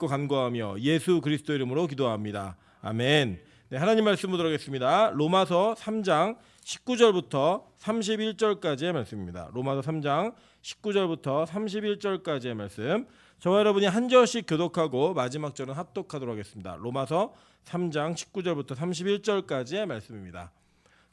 믿고 간구하며 예수 그리스도 이름으로 기도합니다. 아멘. 네, 하나님 말씀 보도록 하겠습니다. 로마서 3장 19절부터 31절까지의 말씀입니다. 로마서 3장 19절부터 31절까지의 말씀. 저와 여러분이 한 절씩 교독하고 마지막 절은 합독하도록 하겠습니다. 로마서 3장 19절부터 31절까지의 말씀입니다.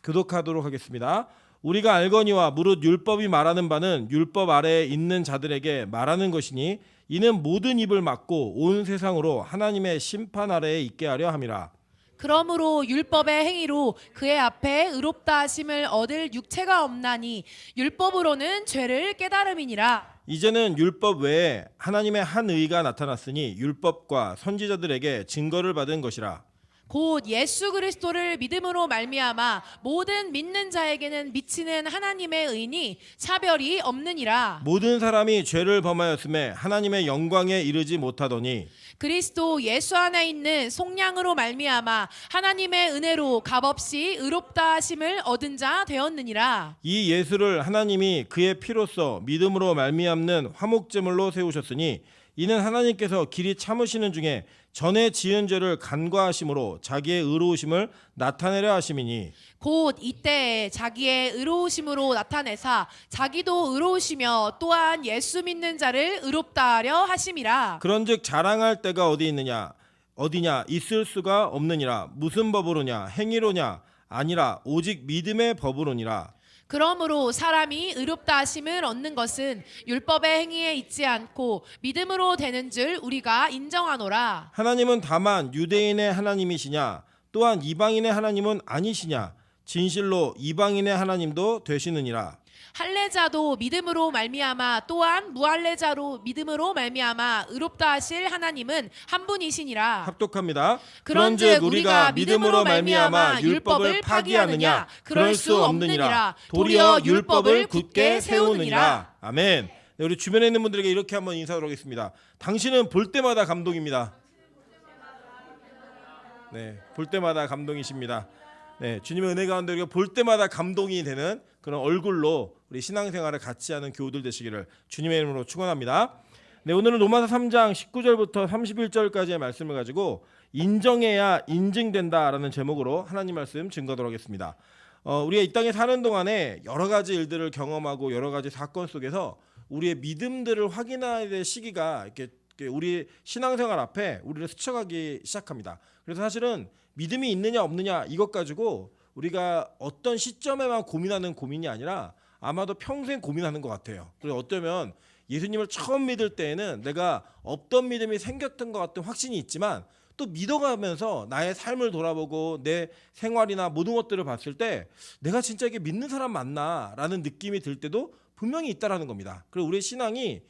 교독하도록 하겠습니다. 우리가 알거니와 무릇 율법이 말하는 바는 율법 아래에 있는 자들에게 말하는 것이니 이는 모든 입을 막고 온 세상으로 하나님의 심판 아래에 있게 하려 함이라. 그러므로 율법의 행위로 그의 앞에 의롭다 하심을 얻을 육체가 없나니 율법으로는 죄를 깨달음이니라. 이제는 율법 외에 하나님의 한 의가 나타났으니 율법과 선지자들에게 증거를 받은 것이라. 곧 예수 그리스도를 믿음으로 말미암아 모든 믿는 자에게는 미치는 하나님의 의니 차별이 없느니라. 모든 사람이 죄를 범하였음에 하나님의 영광에 이르지 못하더니 그리스도 예수 안에 있는 속량으로 말미암아 하나님의 은혜로 값없이 의롭다 하심을 얻은 자 되었느니라. 이 예수를 하나님이 그의 피로써 믿음으로 말미암는 화목제물로 세우셨으니 이는 하나님께서 길이 참으시는 중에 전에 지은 죄를 간과하심으로 자기의 의로우심을 나타내려 하심이니 곧 이때에 자기의 의로우심으로 나타내사 자기도 의로우시며 또한 예수 믿는 자를 의롭다 하려 하심이라. 그런즉 자랑할 때가 어디냐 있을 수가 없느니라. 무슨 법으로냐 행위로냐 아니라 오직 믿음의 법으로니라. 그러므로 사람이 의롭다 하심을 얻는 것은 율법의 행위에 있지 않고 믿음으로 되는 줄 우리가 인정하노라. 하나님은 다만 유대인의 하나님이시냐 또한 이방인의 하나님은 아니시냐 진실로 이방인의 하나님도 되시느니라. 할례자도 믿음으로 말미암아 또한 무할례자로 믿음으로 말미암아 의롭다 하실 하나님은 한 분이시니라. 합독합니다. 그런즉 우리가 믿음으로 말미암아 율법을 파기하느냐 그럴 수 없느니라. 도리어 율법을 굳게 세우느니라. 아멘. 네, 우리 주변에 있는 분들에게 이렇게 한번 인사하도록 하겠습니다. 당신은 볼 때마다 감동입니다. 네, 볼 때마다 감동이십니다. 네, 주님의 은혜 가운데 우리가 볼 때마다 감동이 되는 그런 얼굴로 우리 신앙생활을 같이 하는 교우들 되시기를 주님의 이름으로 축원합니다. 네, 오늘은 로마서 3장 19절부터 31절까지의 말씀을 가지고 인정해야 인증된다라는 제목으로 하나님 말씀 증거하도록 하겠습니다. 우리가 이 땅에 사는 동안에 여러 가지 일들을 경험하고 여러 가지 사건 속에서 우리의 믿음들을 확인해야 될 시기가 이렇게 우리 신앙생활 앞에 우리를 스쳐가기 시작합니다. 그래서 사실은 믿음이 있느냐 없느냐 이것 가지고 우리가 어떤 시점에만 고민하는 고민이 아니라 아마도 평생 고민하는 것 같아요. 그리고 어쩌면 예수님을 처음 믿을 때에는 내가 없던 믿음이 생겼던 것 같은 확신이 있지만 또 믿어가면서 나의 삶을 돌아보고 내 생활이나 모든 것들을 봤을 때 내가 진짜 이게 믿는 사람 맞나 라는 느낌이 들 때도 분명히 있다라는 겁니다. 그리고 우리의 신앙이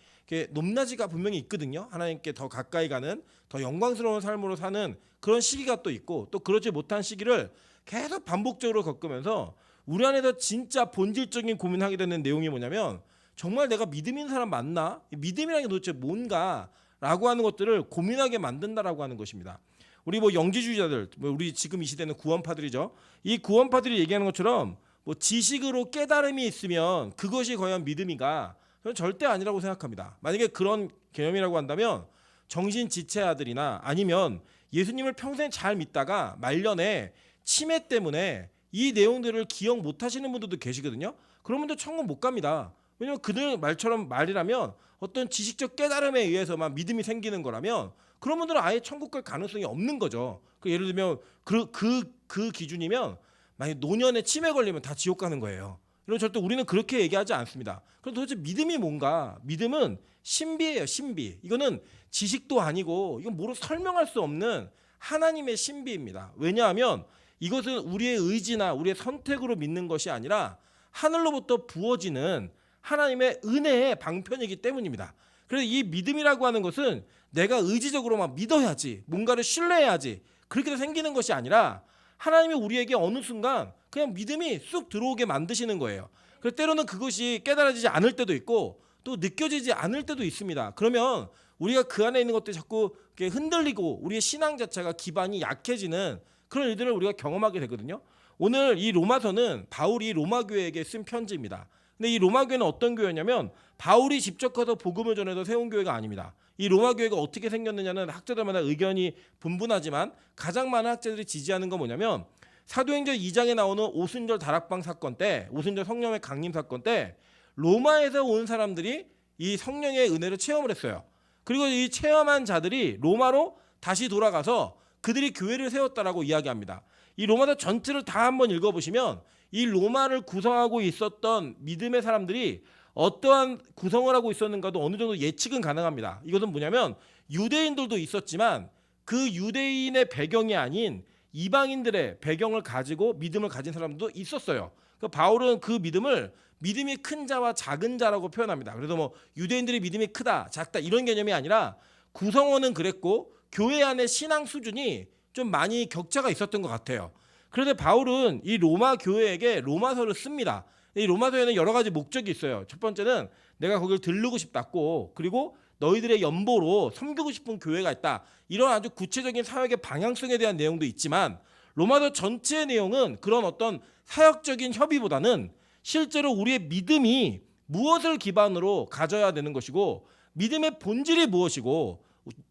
높낮이가 분명히 있거든요. 하나님께 더 가까이 가는 더 영광스러운 삶으로 사는 그런 시기가 또 있고 또 그렇지 못한 시기를 계속 반복적으로 겪으면서 우리 안에서 진짜 본질적인 고민하게 되는 내용이 뭐냐면 정말 내가 믿음 있는 사람 맞나? 믿음이라는 게 도대체 뭔가? 라고 하는 것들을 고민하게 만든다라고 하는 것입니다. 우리 영지주의자들, 우리 지금 이 시대는 구원파들이죠. 이 구원파들이 얘기하는 것처럼 지식으로 깨달음이 있으면 그것이 과연 믿음인가? 그건 절대 아니라고 생각합니다. 만약에 그런 개념이라고 한다면 정신지체아들이나 아니면 예수님을 평생 잘 믿다가 말년에 치매 때문에 이 내용들을 기억 못 하시는 분들도 계시거든요. 그런 분들 천국 못 갑니다. 왜냐하면 그들 말이라면 어떤 지식적 깨달음에 의해서만 믿음이 생기는 거라면 그런 분들은 아예 천국 갈 가능성이 없는 거죠. 예를 들면 그 기준이면 만약 노년에 치매 걸리면 다 지옥 가는 거예요. 이런 절대 우리는 그렇게 얘기하지 않습니다. 그럼 도대체 믿음이 뭔가? 믿음은 신비예요, 신비. 이거는 지식도 아니고 이건 뭐로 설명할 수 없는 하나님의 신비입니다. 왜냐하면 이것은 우리의 의지나 우리의 선택으로 믿는 것이 아니라 하늘로부터 부어지는 하나님의 은혜의 방편이기 때문입니다. 그래서 이 믿음이라고 하는 것은 내가 의지적으로만 믿어야지, 뭔가를 신뢰해야지 그렇게 생기는 것이 아니라 하나님이 우리에게 어느 순간 그냥 믿음이 쑥 들어오게 만드시는 거예요. 그래서 때로는 그것이 깨달아지지 않을 때도 있고 또 느껴지지 않을 때도 있습니다. 그러면 우리가 그 안에 있는 것들이 자꾸 흔들리고 우리의 신앙 자체가 기반이 약해지는 그런 일들을 우리가 경험하게 되거든요. 오늘 이 로마서는 바울이 로마 교회에게 쓴 편지입니다. 근데 이 로마 교회는 어떤 교회냐면 바울이 직접 가서 복음을 전해서 세운 교회가 아닙니다. 이 로마 교회가 어떻게 생겼느냐는 학자들마다 의견이 분분하지만 가장 많은 학자들이 지지하는 건 뭐냐면 사도행전 2장에 나오는 오순절 다락방 사건 때, 오순절 성령의 강림 사건 때 로마에서 온 사람들이 이 성령의 은혜를 체험을 했어요. 그리고 이 체험한 자들이 로마로 다시 돌아가서 그들이 교회를 세웠다라고 이야기합니다. 이 로마서 전체를 다 한번 읽어보시면 이 로마를 구성하고 있었던 믿음의 사람들이 어떠한 구성을 하고 있었는가도 어느 정도 예측은 가능합니다. 이것은 뭐냐면 유대인들도 있었지만 그 유대인의 배경이 아닌 이방인들의 배경을 가지고 믿음을 가진 사람도 있었어요. 그러니까 바울은 그 믿음을 믿음이 큰 자와 작은 자라고 표현합니다. 그래서 뭐 유대인들이 믿음이 크다, 작다 이런 개념이 아니라 구성원은 그랬고 교회 안의 신앙 수준이 좀 많이 격차가 있었던 것 같아요. 그런데 바울은 이 로마 교회에게 로마서를 씁니다. 이 로마서에는 여러 가지 목적이 있어요. 첫 번째는 내가 거기를 들르고 싶다고, 그리고 너희들의 연보로 섬기고 싶은 교회가 있다. 이런 아주 구체적인 사역의 방향성에 대한 내용도 있지만 로마서 전체의 내용은 그런 어떤 사역적인 협의보다는 실제로 우리의 믿음이 무엇을 기반으로 가져야 되는 것이고 믿음의 본질이 무엇이고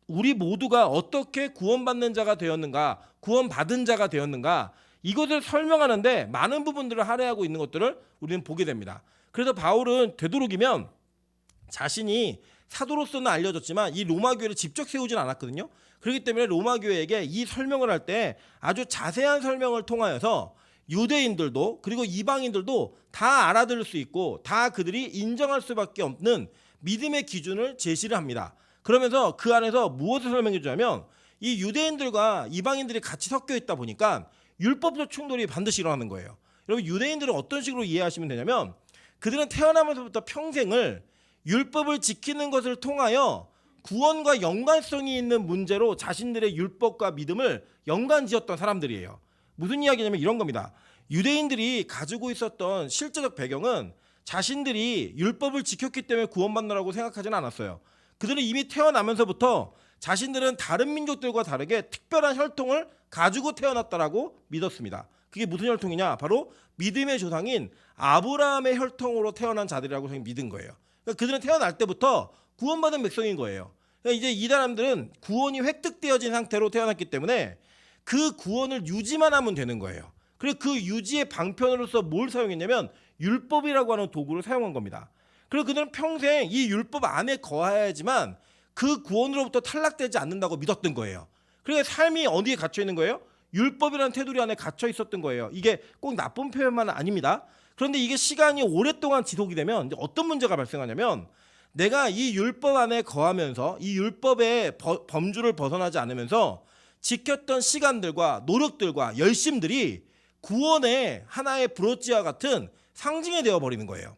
우리 모두가 어떻게 구원받는 자가 되었는가, 구원받은 자가 되었는가, 이것을 설명하는데 많은 부분들을 할애하고 있는 것들을 우리는 보게 됩니다. 그래서 바울은 되도록이면 자신이 사도로서는 알려졌지만 이 로마 교회를 직접 세우진 않았거든요. 그렇기 때문에 로마 교회에게 이 설명을 할 때 아주 자세한 설명을 통하여서 유대인들도 그리고 이방인들도 다 알아들을 수 있고 다 그들이 인정할 수밖에 없는 믿음의 기준을 제시를 합니다. 그러면서 그 안에서 무엇을 설명해 주냐면 이 유대인들과 이방인들이 같이 섞여 있다 보니까 율법적 충돌이 반드시 일어나는 거예요. 여러분 유대인들은 어떤 식으로 이해하시면 되냐면 그들은 태어나면서부터 평생을 율법을 지키는 것을 통하여 구원과 연관성이 있는 문제로 자신들의 율법과 믿음을 연관지었던 사람들이에요. 무슨 이야기냐면 이런 겁니다. 유대인들이 가지고 있었던 실제적 배경은 자신들이 율법을 지켰기 때문에 구원받느라고 생각하지는 않았어요. 그들은 이미 태어나면서부터 자신들은 다른 민족들과 다르게 특별한 혈통을 가지고 태어났다라고 믿었습니다. 그게 무슨 혈통이냐? 바로 믿음의 조상인 아브라함의 혈통으로 태어난 자들이라고 믿은 거예요. 그러니까 그들은 태어날 때부터 구원받은 백성인 거예요. 그러니까 이제 이 사람들은 구원이 획득되어진 상태로 태어났기 때문에 그 구원을 유지만 하면 되는 거예요. 그리고 그 유지의 방편으로서 뭘 사용했냐면 율법이라고 하는 도구를 사용한 겁니다. 그리고 그들은 평생 이 율법 안에 거해야지만 그 구원으로부터 탈락되지 않는다고 믿었던 거예요. 그러니까 삶이 어디에 갇혀 있는 거예요? 율법이라는 테두리 안에 갇혀 있었던 거예요. 이게 꼭 나쁜 표현만은 아닙니다. 그런데 이게 시간이 오랫동안 지속이 되면 이제 어떤 문제가 발생하냐면 내가 이 율법 안에 거하면서 이 율법의 범주를 벗어나지 않으면서 지켰던 시간들과 노력들과 열심들이 구원의 하나의 브로치와 같은 상징이 되어버리는 거예요.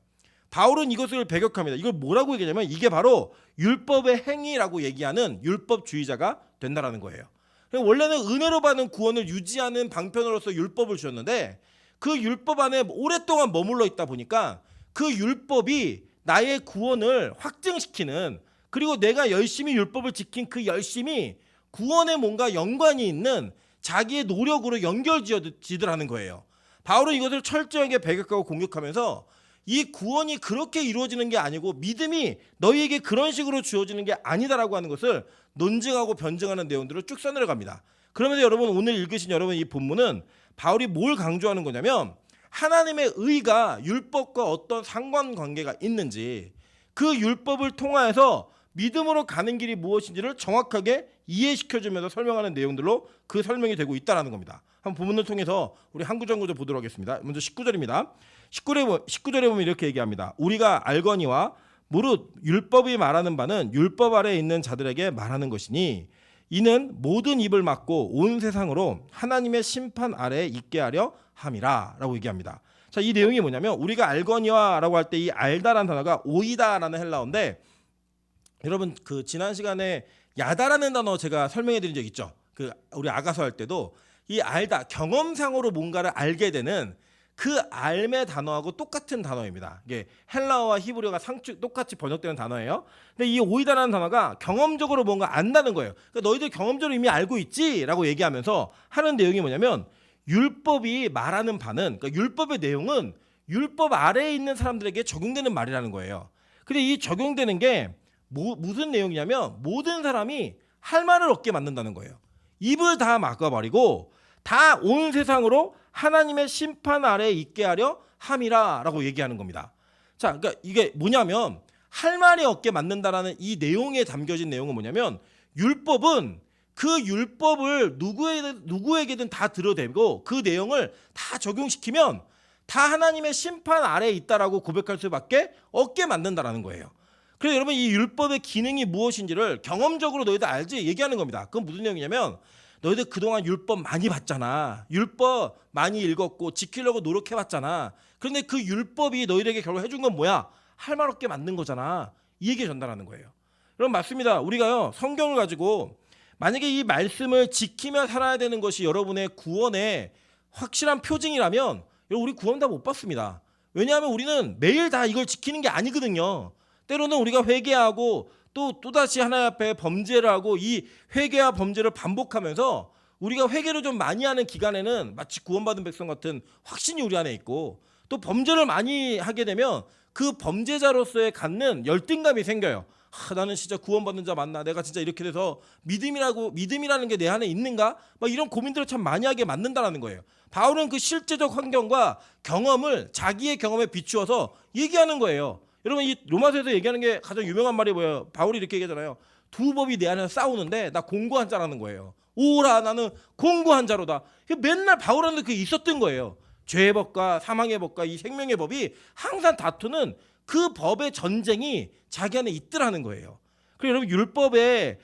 바울은 이것을 배격합니다. 이걸 뭐라고 얘기하냐면 이게 바로 율법의 행위라고 얘기하는 율법주의자가 된다라는 거예요. 원래는 은혜로 받는 구원을 유지하는 방편으로서 율법을 주셨는데 그 율법 안에 오랫동안 머물러 있다 보니까 그 율법이 나의 구원을 확증시키는, 그리고 내가 열심히 율법을 지킨 그 열심이 구원에 뭔가 연관이 있는 자기의 노력으로 연결지어지더라는 거예요. 바울은 이것을 철저하게 배격하고 공격하면서 이 구원이 그렇게 이루어지는 게 아니고 믿음이 너희에게 그런 식으로 주어지는 게 아니다라고 하는 것을 논증하고 변증하는 내용들을 쭉 써내려갑니다. 그러면서 여러분 오늘 읽으신 여러분 이 본문은 바울이 뭘 강조하는 거냐면 하나님의 의가 율법과 어떤 상관관계가 있는지, 그 율법을 통하여서 믿음으로 가는 길이 무엇인지를 정확하게 이해시켜주면서 설명하는 내용들로 그 설명이 되고 있다는 겁니다. 한번 본문을 통해서 우리 한 구절 구절 보도록 하겠습니다. 먼저 19절입니다. 19절에 보면 이렇게 얘기합니다. 우리가 알거니와 무릇 율법이 말하는 바는 율법 아래에 있는 자들에게 말하는 것이니 이는 모든 입을 막고 온 세상으로 하나님의 심판 아래에 있게 하려 함이라 라고 얘기합니다. 자, 이 내용이 뭐냐면 우리가 알거니와 라고 할 때 이 알다라는 단어가 오이다라는 헬라어인데 여러분 그 지난 시간에 야다라는 단어 제가 설명해 드린 적 있죠. 그 우리 아가서 할 때도 이 알다, 경험상으로 뭔가를 알게 되는 그 알의 단어하고 똑같은 단어입니다. 이게 헬라어와 히브리어가 똑같이 번역되는 단어예요. 근데 이 오이다라는 단어가 경험적으로 뭔가 안다는 거예요. 그러니까 너희들 경험적으로 이미 알고 있지라고 얘기하면서 하는 내용이 뭐냐면 율법이 말하는 바는, 그러니까 율법의 내용은 율법 아래에 있는 사람들에게 적용되는 말이라는 거예요. 근데 이 적용되는 게 무슨 내용이냐면 모든 사람이 할 말을 얻게 만든다는 거예요. 입을 다 막아버리고 다 온 세상으로 하나님의 심판 아래에 있게 하려 함이라라고 얘기하는 겁니다. 자, 그러니까 이게 뭐냐면 할 말이 얻게 만든다라는 이 내용에 담겨진 내용은 뭐냐면 율법은 그 율법을 누구에게든 다 들어대고 그 내용을 다 적용시키면 다 하나님의 심판 아래에 있다라고 고백할 수밖에 없게 만든다라는 거예요. 그래서 여러분 이 율법의 기능이 무엇인지를 경험적으로 너희들 알지 얘기하는 겁니다. 그건 무슨 내용이냐면 너희들 그동안 율법 많이 봤잖아. 율법 많이 읽었고 지키려고 노력해봤잖아. 그런데 그 율법이 너희들에게 결국 해준 건 뭐야? 할 말 없게 만든 거잖아. 이 얘기 전달하는 거예요. 여러분 맞습니다. 우리가요 성경을 가지고 만약에 이 말씀을 지키며 살아야 되는 것이 여러분의 구원의 확실한 표징이라면 여러분 우리 구원 다 못 받습니다. 왜냐하면 우리는 매일 다 이걸 지키는 게 아니거든요. 때로는 우리가 회개하고 또다시 하나님 앞에 범죄를 하고 이 회개와 범죄를 반복하면서 우리가 회개를 좀 많이 하는 기간에는 마치 구원받은 백성 같은 확신이 우리 안에 있고 또 범죄를 많이 하게 되면 그 범죄자로서의 갖는 열등감이 생겨요. 나는 진짜 구원받는 자 맞나? 내가 진짜 이렇게 돼서 믿음이라는 게 내 안에 있는가? 막 이런 고민들을 참 많이 하게 만든다라는 거예요. 바울은 그 실제적 환경과 경험을 자기의 경험에 비추어서 얘기하는 거예요. 여러분 이 로마서에서 얘기하는 게 가장 유명한 말이 뭐예요? 바울이 이렇게 얘기하잖아요. 두 법이 내 안에서 싸우는데 나 공고한 자라는 거예요. 오라 나는 공고한 자로다. 맨날 바울한테 그게 있었던 거예요. 죄의 법과 사망의 법과 이 생명의 법이 항상 다투는 그 법의 전쟁이 자기 안에 있더라는 거예요. 그리고 여러분 율법의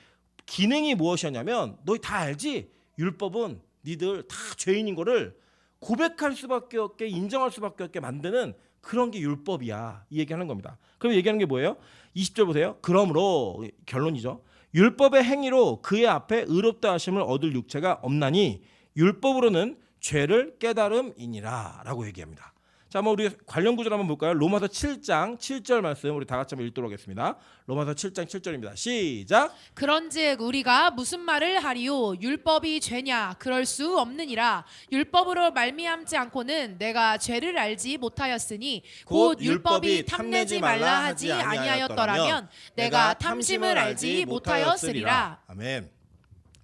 기능이 무엇이었냐면 너희 다 알지? 율법은 니들 다 죄인인 거를 고백할 수밖에 없게 인정할 수밖에 없게 만드는 그런 게 율법이야. 이 얘기하는 겁니다. 그럼 얘기하는 게 뭐예요? 20절 보세요. 그러므로 결론이죠. 율법의 행위로 그의 앞에 의롭다 하심을 얻을 육체가 없나니 율법으로는 죄를 깨달음이니라 라고 얘기합니다. 자, 한번 우리 관련 구절 한번 볼까요? 로마서 7장 7절 말씀 우리 다 같이 한번 읽도록 하겠습니다. 로마서 7장 7절입니다. 시작. 그런즉 우리가 무슨 말을 하리요? 율법이 죄냐? 그럴 수 없느니라. 율법으로 말미암지 않고는 내가 죄를 알지 못하였으니 곧 율법이 탐내지 말라 하지 아니하였더라면 내가 탐심을 알지 못하였으리라. 아멘.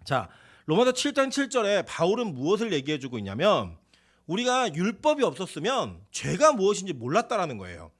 자, 로마서 7장 7절에 바울은 무엇을 얘기해주고 있냐면 우리가 율법이 없었으면 죄가 무엇인지 몰랐다라는 거예요.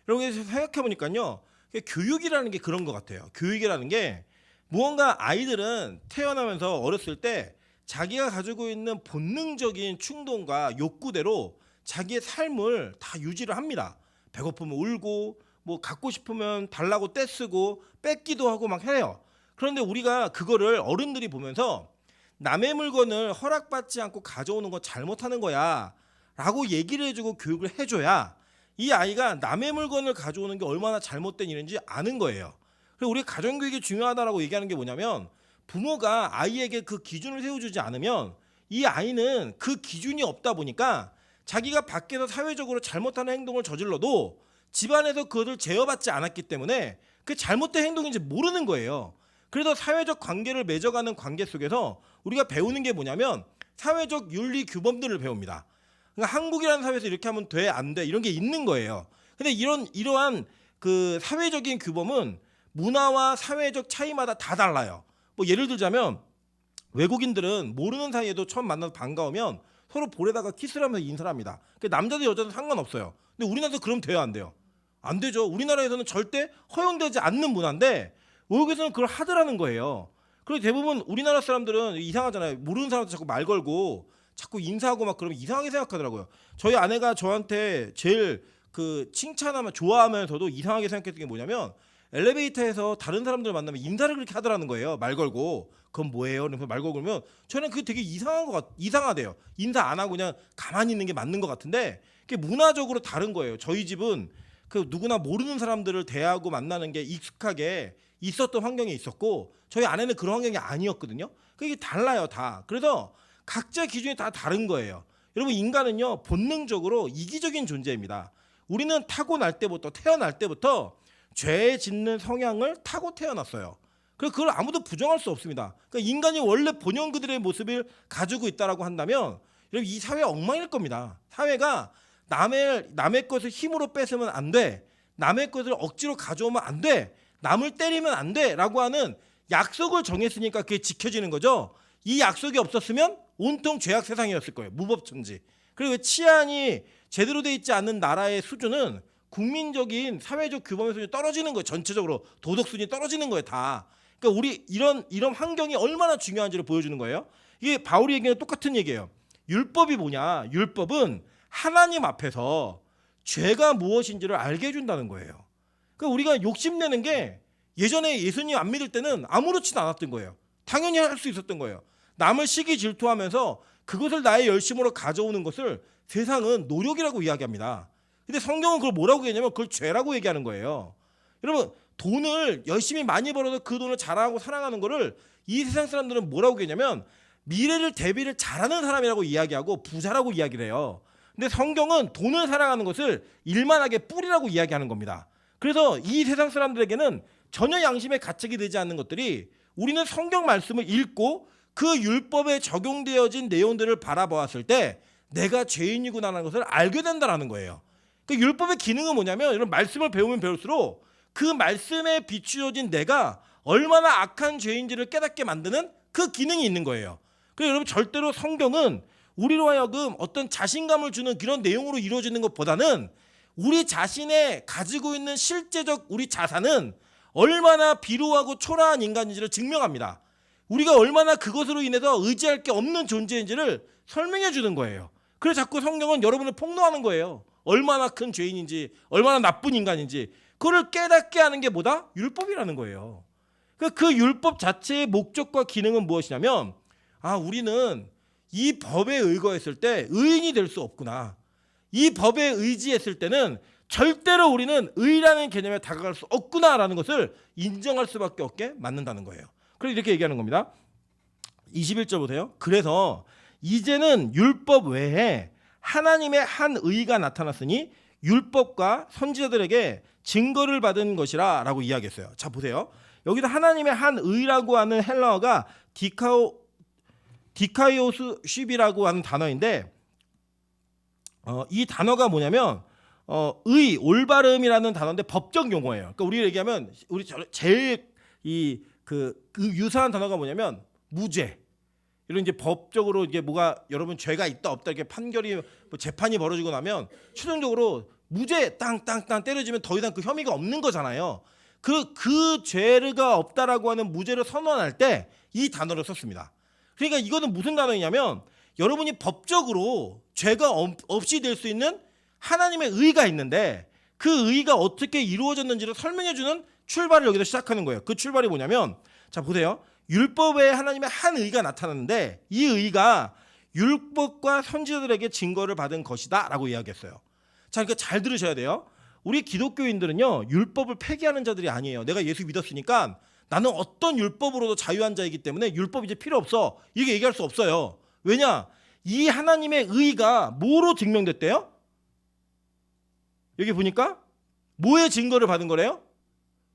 여러분 생각해 보니까요, 교육이라는 게 그런 것 같아요. 교육이라는 게 무언가 아이들은 태어나면서 어렸을 때 자기가 가지고 있는 본능적인 충동과 욕구대로 자기의 삶을 다 유지를 합니다. 배고프면 울고 뭐 갖고 싶으면 달라고 떼쓰고 뺏기도 하고 막 해요. 그런데 우리가 그거를 어른들이 보면서 남의 물건을 허락받지 않고 가져오는 건 잘못하는 거야 라고 얘기를 해주고 교육을 해줘야 이 아이가 남의 물건을 가져오는 게 얼마나 잘못된 일인지 아는 거예요. 그리고 우리 가정교육이 중요하다라고 얘기하는 게 뭐냐면 부모가 아이에게 그 기준을 세워주지 않으면 이 아이는 그 기준이 없다 보니까 자기가 밖에서 사회적으로 잘못하는 행동을 저질러도 집안에서 그것을 제어받지 않았기 때문에 그게 잘못된 행동인지 모르는 거예요. 그래서 사회적 관계를 맺어가는 관계 속에서 우리가 배우는 게 뭐냐면 사회적 윤리 규범들을 배웁니다. 그러니까 한국이라는 사회에서 이렇게 하면 돼, 안 돼, 이런 게 있는 거예요. 근데 이러한 그 사회적인 규범은 문화와 사회적 차이마다 다 달라요. 뭐 예를 들자면 외국인들은 모르는 사이에도 처음 만나서 반가우면 서로 볼에다가 키스를 하면서 인사를 합니다. 남자도 여자도 상관없어요. 근데 우리나라도 그럼 돼요, 안 돼요? 안 되죠. 우리나라에서는 절대 허용되지 않는 문화인데 외국에서는 그걸 하더라는 거예요. 그리고 대부분 우리나라 사람들은 이상하잖아요. 모르는 사람한테 자꾸 말 걸고 자꾸 인사하고 막 그러면 이상하게 생각하더라고요. 저희 아내가 저한테 제일 그 칭찬하면 좋아하면서도 이상하게 생각했던 게 뭐냐면 엘리베이터에서 다른 사람들 만나면 인사를 그렇게 하더라는 거예요. 말 걸고 그건 뭐예요? 그래서 말 걸고 그러면 저는 그게 되게 이상하대요. 인사 안 하고 그냥 가만히 있는 게 맞는 것 같은데 그게 문화적으로 다른 거예요. 저희 집은 그 누구나 모르는 사람들을 대하고 만나는 게 익숙하게 있었던 환경에 있었고 저희 아내는 그런 환경이 아니었거든요. 그게 달라요, 다. 그래서 각자 기준이 다 다른 거예요. 여러분 인간은요 본능적으로 이기적인 존재입니다. 우리는 태어날 때부터 죄 짓는 성향을 타고 태어났어요. 그래서 그걸 아무도 부정할 수 없습니다. 그러니까 인간이 원래 본연 그들의 모습을 가지고 있다라고 한다면 여러분 이 사회 엉망일 겁니다. 사회가 남의 것을 힘으로 뺏으면 안 돼. 남의 것을 억지로 가져오면 안 돼. 남을 때리면 안 돼라고 하는 약속을 정했으니까 그게 지켜지는 거죠. 이 약속이 없었으면 온통 죄악 세상이었을 거예요. 무법천지. 그리고 치안이 제대로 돼 있지 않는 나라의 수준은 국민적인 사회적 규범의 수준이 떨어지는 거예요. 전체적으로 도덕 수준이 떨어지는 거예요. 다. 그러니까 우리 이런 환경이 얼마나 중요한지를 보여주는 거예요. 이게 바울이 얘기하는 똑같은 얘기예요. 율법이 뭐냐? 율법은 하나님 앞에서 죄가 무엇인지를 알게 해준다는 거예요. 그러니까 우리가 욕심내는 게 예전에 예수님 안 믿을 때는 아무렇지도 않았던 거예요. 당연히 할 수 있었던 거예요. 남을 시기 질투하면서 그것을 나의 열심으로 가져오는 것을 세상은 노력이라고 이야기합니다. 근데 성경은 그걸 뭐라고 얘기하냐면 그걸 죄라고 얘기하는 거예요. 여러분 돈을 열심히 많이 벌어서 그 돈을 자랑하고 사랑하는 거를 이 세상 사람들은 뭐라고 얘기하냐면 미래를 대비를 잘하는 사람이라고 이야기하고 부자라고 이야기를 해요. 근데 성경은 돈을 사랑하는 것을 일만하게 뿌리라고 이야기하는 겁니다. 그래서 이 세상 사람들에게는 전혀 양심에 가책이 되지 않는 것들이 우리는 성경 말씀을 읽고 그 율법에 적용되어진 내용들을 바라보았을 때 내가 죄인이구나라는 것을 알게 된다는 거예요. 그 율법의 기능은 뭐냐면 이런 말씀을 배우면 배울수록 그 말씀에 비추어진 내가 얼마나 악한 죄인지를 깨닫게 만드는 그 기능이 있는 거예요. 그래서 여러분 절대로 성경은 우리로 하여금 어떤 자신감을 주는 그런 내용으로 이루어지는 것보다는 우리 자신의 가지고 있는 실제적 우리 자산은 얼마나 비루하고 초라한 인간인지를 증명합니다. 우리가 얼마나 그것으로 인해서 의지할 게 없는 존재인지를 설명해 주는 거예요. 그래서 자꾸 성경은 여러분을 폭로하는 거예요. 얼마나 큰 죄인인지, 얼마나 나쁜 인간인지 그걸 깨닫게 하는 게 뭐다? 율법이라는 거예요. 그 율법 자체의 목적과 기능은 무엇이냐면 우리는 이 법에 의거했을 때 의인이 될 수 없구나. 이 법에 의지했을 때는 절대로 우리는 의라는 개념에 다가갈 수 없구나라는 것을 인정할 수밖에 없게 만든다는 거예요. 그래서 이렇게 얘기하는 겁니다. 21절 보세요. 그래서 이제는 율법 외에 하나님의 한 의가 나타났으니 율법과 선지자들에게 증거를 받은 것이라 라고 이야기했어요. 자 보세요. 여기서 하나님의 한 의라고 하는 헬라어가 디카이오스쉿이라고 하는 단어인데 이 단어가 뭐냐면 의, 올바름이라는 단어인데 법적 용어예요. 그러니까 우리 얘기하면 우리 제일 그 유사한 단어가 뭐냐면 무죄. 이런 이제 법적으로 이게 뭐가 여러분 죄가 있다 없다 이렇게 판결이 재판이 벌어지고 나면 최종적으로 무죄 땅땅땅 때려지면 더 이상 그 혐의가 없는 거잖아요. 그 죄가 없다라고 하는 무죄를 선언할 때 이 단어를 썼습니다. 그러니까 이거는 무슨 단어이냐면 여러분이 법적으로 죄가 없이 될 수 있는 하나님의 의가 있는데 그 의가 어떻게 이루어졌는지를 설명해주는 출발을 여기서 시작하는 거예요. 그 출발이 뭐냐면 자 보세요. 율법에 하나님의 한 의가 나타났는데 이 의가 율법과 선지자들에게 증거를 받은 것이다 라고 이야기했어요. 자 그러니까 잘 들으셔야 돼요. 우리 기독교인들은요 율법을 폐기하는 자들이 아니에요. 내가 예수 믿었으니까 나는 어떤 율법으로도 자유한 자이기 때문에 율법 이제 필요 없어 이렇게 얘기할 수 없어요. 왜냐? 이 하나님의 의가 뭐로 증명됐대요? 여기 보니까 뭐의 증거를 받은 거래요?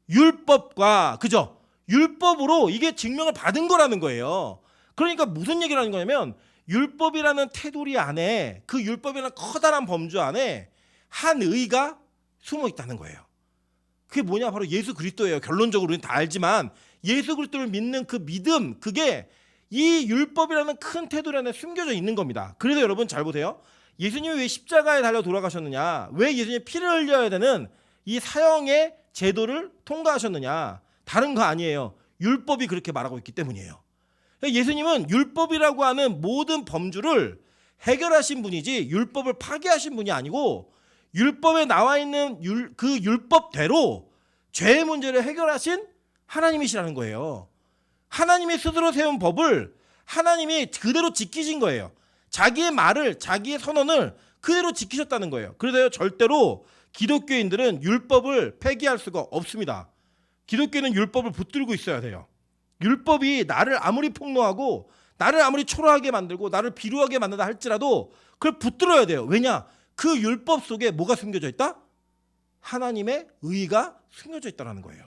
율법과 그죠? 율법으로 이게 증명을 받은 거라는 거예요. 그러니까 무슨 얘기를 하는 거냐면 율법이라는 테두리 안에 그 율법이라는 커다란 범주 안에 한 의가 숨어 있다는 거예요. 그게 뭐냐? 바로 예수 그리스도예요. 결론적으로 우리는 다 알지만 예수 그리스도를 믿는 그 믿음 그게 이 율법이라는 큰 테두리 안에 숨겨져 있는 겁니다. 그래서 여러분 잘 보세요. 예수님이 왜 십자가에 달려 돌아가셨느냐? 왜 예수님이 피를 흘려야 되는 이 사형의 제도를 통과하셨느냐? 다른 거 아니에요. 율법이 그렇게 말하고 있기 때문이에요. 예수님은 율법이라고 하는 모든 범주를 해결하신 분이지 율법을 파괴하신 분이 아니고 율법에 나와 있는 그 율법대로 죄의 문제를 해결하신 하나님이시라는 거예요. 하나님이 스스로 세운 법을 하나님이 그대로 지키신 거예요. 자기의 말을 자기의 선언을 그대로 지키셨다는 거예요. 그래서 절대로 기독교인들은 율법을 폐기할 수가 없습니다. 기독교는 율법을 붙들고 있어야 돼요. 율법이 나를 아무리 폭로하고 나를 아무리 초라하게 만들고 나를 비루하게 만든다 할지라도 그걸 붙들어야 돼요. 왜냐? 그 율법 속에 뭐가 숨겨져 있다? 하나님의 의가 숨겨져 있다는 거예요.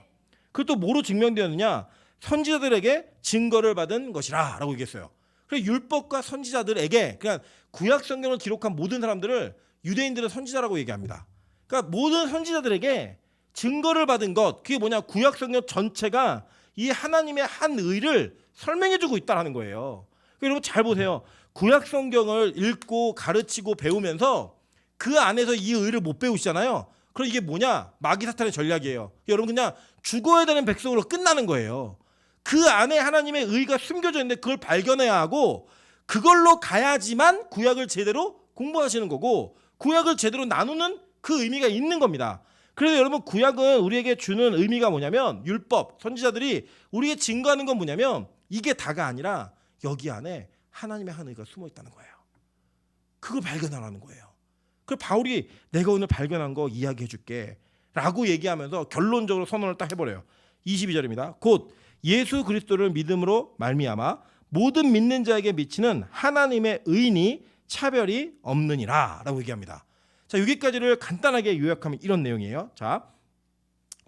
그것도 뭐로 증명되었느냐? 선지자들에게 증거를 받은 것이라 라고 얘기했어요. 그래서 율법과 선지자들에게 그냥 구약 성경을 기록한 모든 사람들을 유대인들은 선지자라고 얘기합니다. 그러니까 모든 선지자들에게 증거를 받은 것, 그게 뭐냐, 구약 성경 전체가 이 하나님의 한 의를 설명해주고 있다는 거예요. 그러니까 여러분 잘 보세요. 구약 성경을 읽고 가르치고 배우면서 그 안에서 이 의를 못 배우시잖아요. 그럼 이게 뭐냐? 마귀 사탄의 전략이에요. 여러분 그냥 죽어야 되는 백성으로 끝나는 거예요. 그 안에 하나님의 의가 숨겨져 있는데 그걸 발견해야 하고 그걸로 가야지만 구약을 제대로 공부하시는 거고 구약을 제대로 나누는 그 의미가 있는 겁니다. 그래서 여러분 구약은 우리에게 주는 의미가 뭐냐면 율법, 선지자들이 우리에게 증거하는 건 뭐냐면 이게 다가 아니라 여기 안에 하나님의 한 의가 숨어 있다는 거예요. 그걸 발견하라는 거예요. 그 바울이 내가 오늘 발견한 거 이야기해 줄게 라고 얘기하면서 결론적으로 선언을 딱 해버려요. 22절입니다. 곧 예수 그리스도를 믿음으로 말미암아 모든 믿는 자에게 미치는 하나님의 의인이 차별이 없느니라 라고 얘기합니다. 자, 여기까지를 간단하게 요약하면 이런 내용이에요. 자,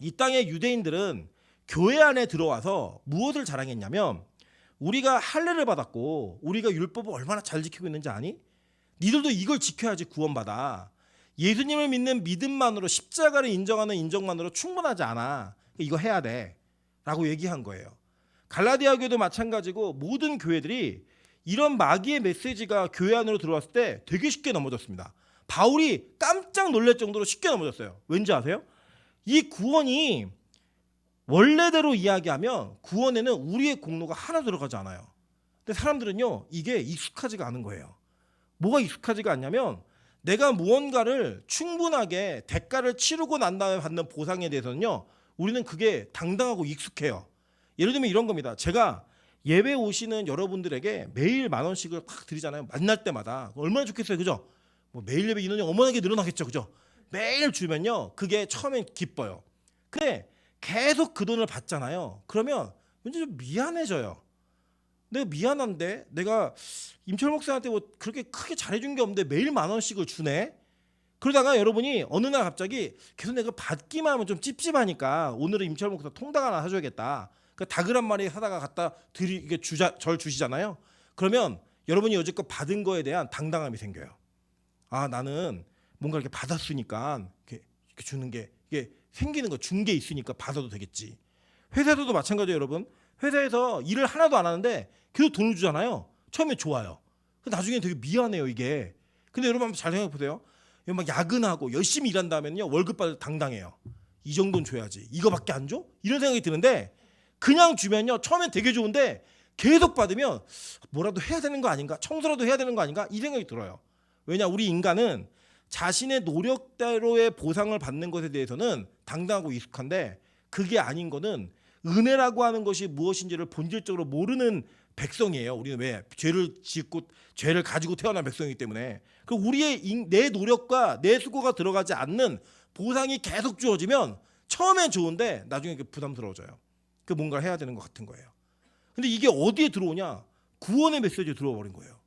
이 땅의 유대인들은 교회 안에 들어와서 무엇을 자랑했냐면 우리가 할례를 받았고 우리가 율법을 얼마나 잘 지키고 있는지 아니? 니들도 이걸 지켜야지 구원받아. 예수님을 믿는 믿음만으로 십자가를 인정하는 인정만으로 충분하지 않아. 이거 해야 돼 라고 얘기한 거예요. 갈라디아 교회도 마찬가지고 모든 교회들이 이런 마귀의 메시지가 교회 안으로 들어왔을 때 되게 쉽게 넘어졌습니다. 바울이 깜짝 놀랄 정도로 쉽게 넘어졌어요. 왠지 아세요? 이 구원이 원래대로 이야기하면 구원에는 우리의 공로가 하나 들어가지 않아요. 근데 사람들은요 이게 익숙하지가 않은 거예요. 뭐가 익숙하지가 않냐면 내가 무언가를 충분하게 대가를 치르고 난 다음에 받는 보상에 대해서는요 우리는 그게 당당하고 익숙해요. 예를 들면 이런 겁니다. 제가 예배 오시는 여러분들에게 매일 10,000원씩을 팍 드리잖아요. 만날 때마다. 얼마나 좋겠어요. 그죠? 뭐 매일 예배 인원이 어마어마하게 늘어나겠죠. 그죠? 매일 주면요 그게 처음엔 기뻐요. 근데 계속 그 돈을 받잖아요. 그러면 왠지 좀 미안해져요. 내가 미안한데 내가 임철 목사한테 뭐 그렇게 크게 잘해준 게 없는데 매일 10,000원씩을 주네. 그러다가 여러분이 어느 날 갑자기 계속 내가 받기만 하면 좀 찝찝하니까 오늘은 임철 목사 통닭 하나 사줘야겠다. 그 닭을 한 마리 사다가 갖다 드리게 절 주시잖아요. 그러면 여러분이 여지껏 받은 거에 대한 당당함이 생겨요. 아 나는 뭔가 이렇게 받았으니까 이렇게 주는 게 이게 생기는 거, 준 게 있으니까 받아도 되겠지. 회사에서도 마찬가지예요, 여러분. 회사에서 일을 하나도 안 하는데 계속 돈을 주잖아요. 처음에 좋아요. 나중에 되게 미안해요, 이게. 근데 여러분 한번 잘 생각해 보세요. 막 야근하고 열심히 일한 다음에는요 월급 받을 당당해요. 이 정도는 줘야지. 이거밖에 안 줘? 이런 생각이 드는데 그냥 주면요 처음엔 되게 좋은데 계속 받으면 뭐라도 해야 되는 거 아닌가? 청소라도 해야 되는 거 아닌가? 이 생각이 들어요. 왜냐 우리 인간은 자신의 노력대로의 보상을 받는 것에 대해서는 당당하고 익숙한데 그게 아닌 거는 은혜라고 하는 것이 무엇인지를 본질적으로 모르는 백성이에요. 우리는 왜? 죄를 짓고 죄를 가지고 태어난 백성이기 때문에. 그 우리의 내 노력과 내 수고가 들어가지 않는 보상이 계속 주어지면 처음엔 좋은데 나중에 부담스러워져요. 그 뭔가를 해야 되는 것 같은 거예요. 근데 이게 어디에 들어오냐? 구원의 메시지에 들어와 버린 거예요.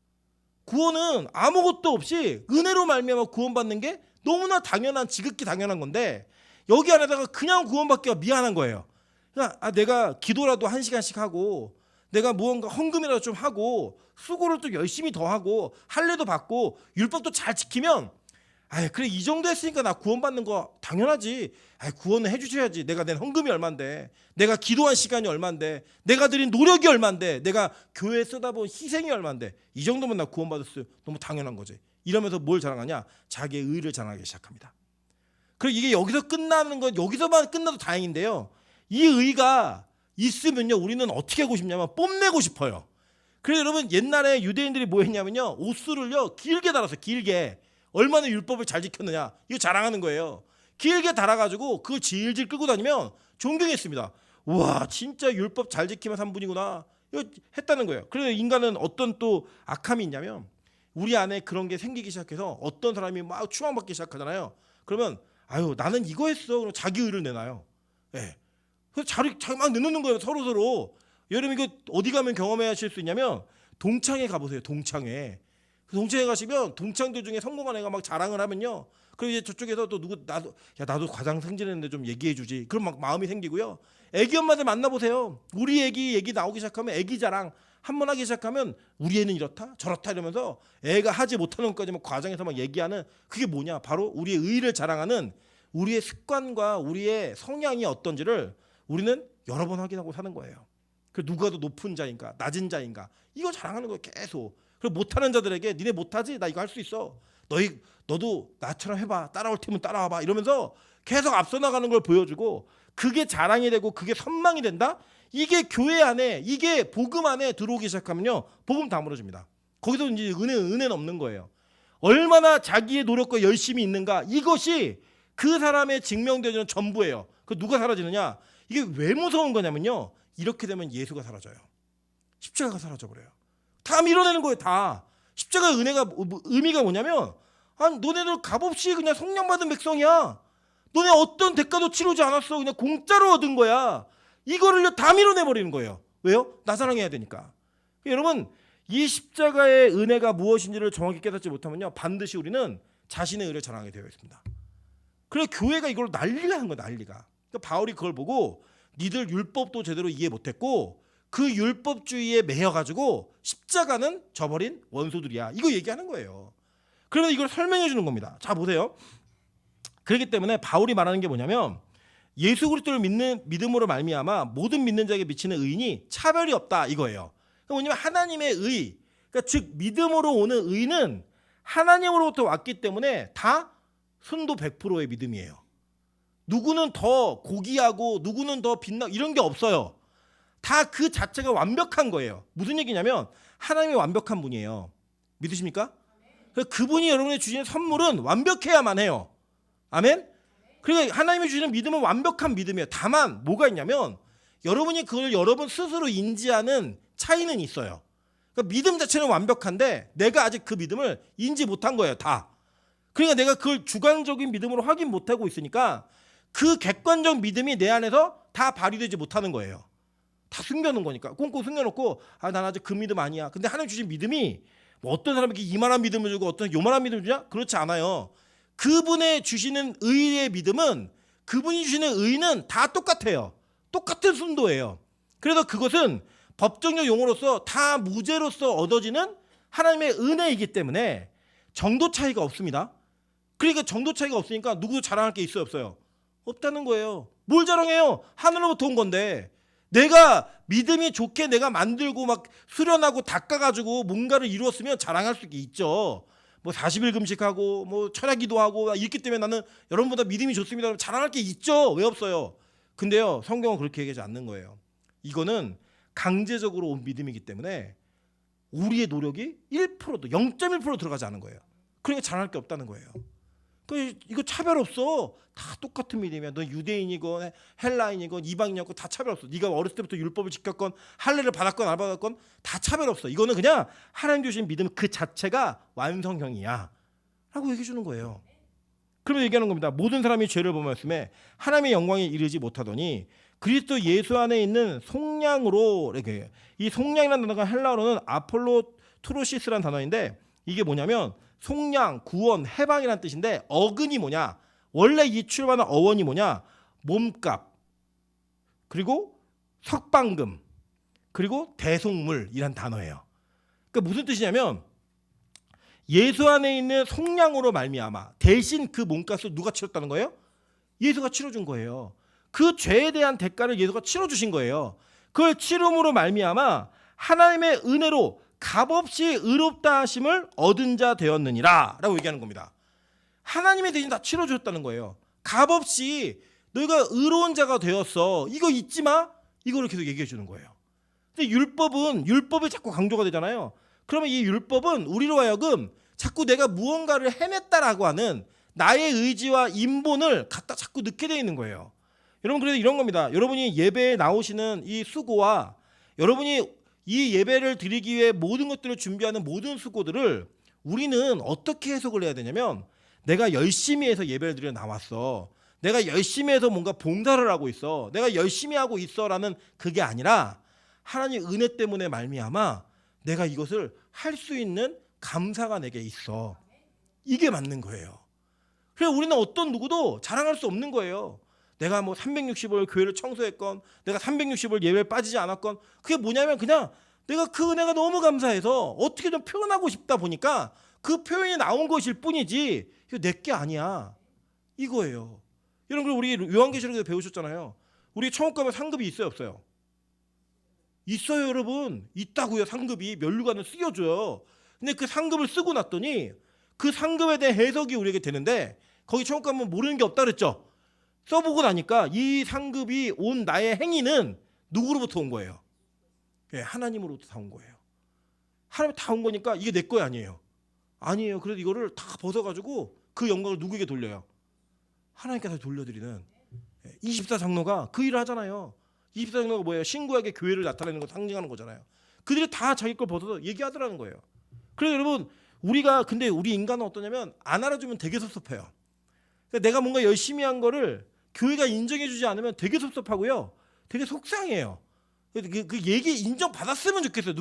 구원은 아무것도 없이 은혜로 말미암아 구원받는 게 너무나 당연한 지극히 당연한 건데 여기 안에다가 그냥 구원받기가 미안한 거예요. 그러니까 내가 기도라도 1시간씩 하고 내가 무언가 헌금이라도 좀 하고 수고를 또 열심히 더 하고 할례도 받고 율법도 잘 지키면 그래 이 정도 했으니까 나 구원받는 거 당연하지. 구원을 해주셔야지. 내가 낸 헌금이 얼만데 내가 기도한 시간이 얼만데 내가 드린 노력이 얼만데 내가 교회에 쏟아부은 희생이 얼만데 이 정도면 나 구원받을 수 너무 당연한 거지. 이러면서 뭘 자랑하냐? 자기의 의를 자랑하기 시작합니다. 그리고 이게 여기서 끝나는 건 여기서만 끝나도 다행인데요. 이 의가 있으면요 우리는 어떻게 하고 싶냐면 뽐내고 싶어요. 그래서 여러분 옛날에 유대인들이 뭐 했냐면요 옷수를요 길게 달았어요. 길게. 얼마나 율법을 잘 지켰느냐 이거 자랑하는 거예요. 길게 달아가지고 그걸 질질 끌고 다니면 존경했습니다. 와 진짜 율법 잘 지키면 산 분이구나 이거 했다는 거예요. 그래서 인간은 어떤 또 악함이 있냐면 우리 안에 그런 게 생기기 시작해서 어떤 사람이 막 추앙받기 시작하잖아요. 그러면 나는 이거 했어. 그럼 자기 의를 내놔요. 그래서 자기 막 내놓는 거예요. 서로. 여러분 이거 어디 가면 경험하실 수 있냐면 동창회 가보세요. 동창회 가시면 동창들 중에 성공한 애가 막 자랑을 하면요. 그리고 이제 저쪽에서 또 나도 과장 승진했는데 좀 얘기해 주지. 그럼 막 마음이 생기고요. 애기 엄마들 만나보세요. 우리 애기 얘기 나오기 시작하면 애기 자랑 한 번 하기 시작하면 우리 애는 이렇다 저렇다 이러면서 애가 하지 못하는 것까지 막 과정에서 막 얘기하는 그게 뭐냐? 바로 우리의 의의를 자랑하는 우리의 습관과 우리의 성향이 어떤지를 우리는 여러 번 확인하고 사는 거예요. 그 누가 더 높은 자인가 낮은 자인가 이거 자랑하는 거예요 계속. 그리고 못하는 자들에게 니네 못하지? 나 이거 할 수 있어. 너도 나처럼 해봐. 따라올 테면 따라와봐. 이러면서 계속 앞서 나가는 걸 보여주고 그게 자랑이 되고 그게 선망이 된다? 이게 교회 안에 이게 복음 안에 들어오기 시작하면요. 복음 다 무너집니다. 거기서 이제 은혜는 없는 거예요. 얼마나 자기의 노력과 열심이 있는가 이것이 그 사람의 증명되는 전부예요. 그 누가 사라지느냐? 이게 왜 무서운 거냐면요. 이렇게 되면 예수가 사라져요. 십자가가 사라져버려요. 다 밀어내는 거예요. 다. 십자가의 의미가 뭐냐면 아니 너네들 값없이 그냥 성령 받은 백성이야. 너네 어떤 대가도 치르지 않았어. 그냥 공짜로 얻은 거야. 이거를 다 밀어내버리는 거예요. 왜요? 나 사랑해야 되니까. 여러분 이 십자가의 은혜가 무엇인지를 정확히 깨닫지 못하면요. 반드시 우리는 자신의 의를 자랑하게 되어 있습니다. 그래서 교회가 이걸 난리가 한 거야. 난리가. 그러니까 바울이 그걸 보고 니들 율법도 제대로 이해 못했고 그 율법주의에 매여가지고 십자가는 저버린 원소들이야. 이거 얘기하는 거예요. 그러면 이걸 설명해 주는 겁니다. 자 보세요. 그렇기 때문에 바울이 말하는 게 뭐냐면 예수 그리스도를 믿음으로 말미암아 모든 믿는 자에게 미치는 의인이 차별이 없다 이거예요. 그러니까 뭐냐면 하나님의 의, 그러니까 즉 믿음으로 오는 의는 하나님으로부터 왔기 때문에 다 순도 100%의 믿음이에요. 누구는 더 고귀하고 누구는 더 빛나 이런 게 없어요. 다 그 자체가 완벽한 거예요. 무슨 얘기냐면 하나님이 완벽한 분이에요. 믿으십니까? 그분이 여러분이 주시는 선물은 완벽해야만 해요. 아멘? 그러니까 하나님이 주시는 믿음은 완벽한 믿음이에요. 다만 뭐가 있냐면 여러분이 그걸 여러분 스스로 인지하는 차이는 있어요. 그러니까 믿음 자체는 완벽한데 내가 아직 그 믿음을 인지 못한 거예요. 다. 그러니까 내가 그걸 주관적인 믿음으로 확인 못하고 있으니까 그 객관적 믿음이 내 안에서 다 발휘되지 못하는 거예요. 다 숨겨놓은 거니까. 꽁꽁 숨겨놓고 난 아직 그 믿음 아니야. 근데 하나님 주신 믿음이 뭐 어떤 사람에게 이만한 믿음을 주고 어떤 요만한 믿음을 주냐? 그렇지 않아요. 그분의 주시는 의의 믿음은 그분이 주시는 의는 다 똑같아요. 똑같은 순도예요. 그래서 그것은 법정적 용어로서 다 무죄로서 얻어지는 하나님의 은혜이기 때문에 정도 차이가 없습니다. 그러니까 정도 차이가 없으니까 누구도 자랑할 게 있어요 없어요? 없다는 거예요. 뭘 자랑해요? 하늘로부터 온 건데 내가 믿음이 좋게 내가 만들고 막 수련하고 닦아가지고 뭔가를 이루었으면 자랑할 수 있죠. 뭐 40일 금식하고 뭐 철야기도 하고 이렇기 때문에 나는 여러분보다 믿음이 좋습니다. 자랑할 게 있죠. 왜 없어요? 근데요 성경은 그렇게 얘기하지 않는 거예요. 이거는 강제적으로 온 믿음이기 때문에 우리의 노력이 1%도 0.1% 들어가지 않은 거예요. 그러니까 자랑할 게 없다는 거예요. 이거 차별 없어. 다 똑같은 믿음이야. 너 유대인이건 헬라인이건 이방인이건 다 차별 없어. 네가 어렸을 때부터 율법을 지켰건 할례를 받았건 안 받았건 다 차별 없어. 이거는 그냥 하나님 주신 믿음 그 자체가 완성형이야 라고 얘기해 주는 거예요. 그러면 얘기하는 겁니다. 모든 사람이 죄를 범하였음에 하나님의 영광에 이르지 못하더니 그리스도 예수 안에 있는 속량으로 이렇게 이 속량이라는 단어가 헬라어로는 아폴로트로시스라는 단어인데 이게 뭐냐면 속량, 구원, 해방이라는 뜻인데 어근이 뭐냐? 원래 이 출발한 어원이 뭐냐? 몸값, 그리고 석방금, 그리고 대속물이란 단어예요. 그러니까 무슨 뜻이냐면 예수 안에 있는 속량으로 말미암아 대신 그 몸값을 누가 치렀다는 거예요? 예수가 치러준 거예요. 그 죄에 대한 대가를 예수가 치러주신 거예요. 그걸 치름으로 말미암아 하나님의 은혜로 값없이 의롭다 하심을 얻은 자 되었느니라 라고 얘기하는 겁니다. 하나님의 대신 다 치러주셨다는 거예요. 값없이 너희가 의로운 자가 되었어. 이거 잊지 마. 이거를 계속 얘기해 주는 거예요. 근데 율법이 자꾸 강조가 되잖아요. 그러면 이 율법은 우리로 하여금 자꾸 내가 무언가를 해냈다라고 하는 나의 의지와 인본을 갖다 자꾸 넣게 되어 있는 거예요. 여러분 그래서 이런 겁니다. 여러분이 예배에 나오시는 이 수고와 여러분이 이 예배를 드리기 위해 모든 것들을 준비하는 모든 수고들을 우리는 어떻게 해석을 해야 되냐면 내가 열심히 해서 예배를 드려 나왔어. 내가 열심히 해서 뭔가 봉사를 하고 있어. 내가 열심히 하고 있어라는 그게 아니라 하나님 은혜 때문에 말미암아 내가 이것을 할 수 있는 감사가 내게 있어. 이게 맞는 거예요. 그래서 우리는 어떤 누구도 자랑할 수 없는 거예요. 내가 뭐 360일 교회를 청소했건 내가 360일 예배에 빠지지 않았건 그게 뭐냐면 그냥 내가 그 은혜가 너무 감사해서 어떻게 좀 표현하고 싶다 보니까 그 표현이 나온 것일 뿐이지 이거 내 게 아니야. 이거예요. 이런 걸 우리 요한계시록에서 배우셨잖아요. 우리 천국 가면 상급이 있어요, 없어요? 있어요, 여러분. 있다고요. 상급이 면류관을 쓰여줘요. 근데 그 상급을 쓰고 났더니 그 상급에 대한 해석이 우리에게 되는데 거기 천국 가면 모르는 게 없다 그랬죠. 써보고 나니까 이 상급이 온 나의 행위는 누구로부터 온 거예요? 예, 하나님으로부터 다 온 거예요. 하나님 다 온 거니까 이게 내 거 아니에요. 아니에요. 그래도 이거를 다 벗어가지고 그 영광을 누구에게 돌려요? 하나님께서 돌려드리는 24장로가 그 일을 하잖아요. 24장로가 뭐예요? 신구약의 교회를 나타내는 거 상징하는 거잖아요. 그들이 다 자기 걸 벗어서 얘기하더라는 거예요. 그래서 여러분 근데 우리 인간은 어떠냐면 안 알아주면 되게 섭섭해요. 그러니까 내가 뭔가 열심히 한 거를 교회가 인정해주지 않으면 되게 섭섭하고요. 되게 속상해요. 그 얘기 인정받았으면 좋겠어요.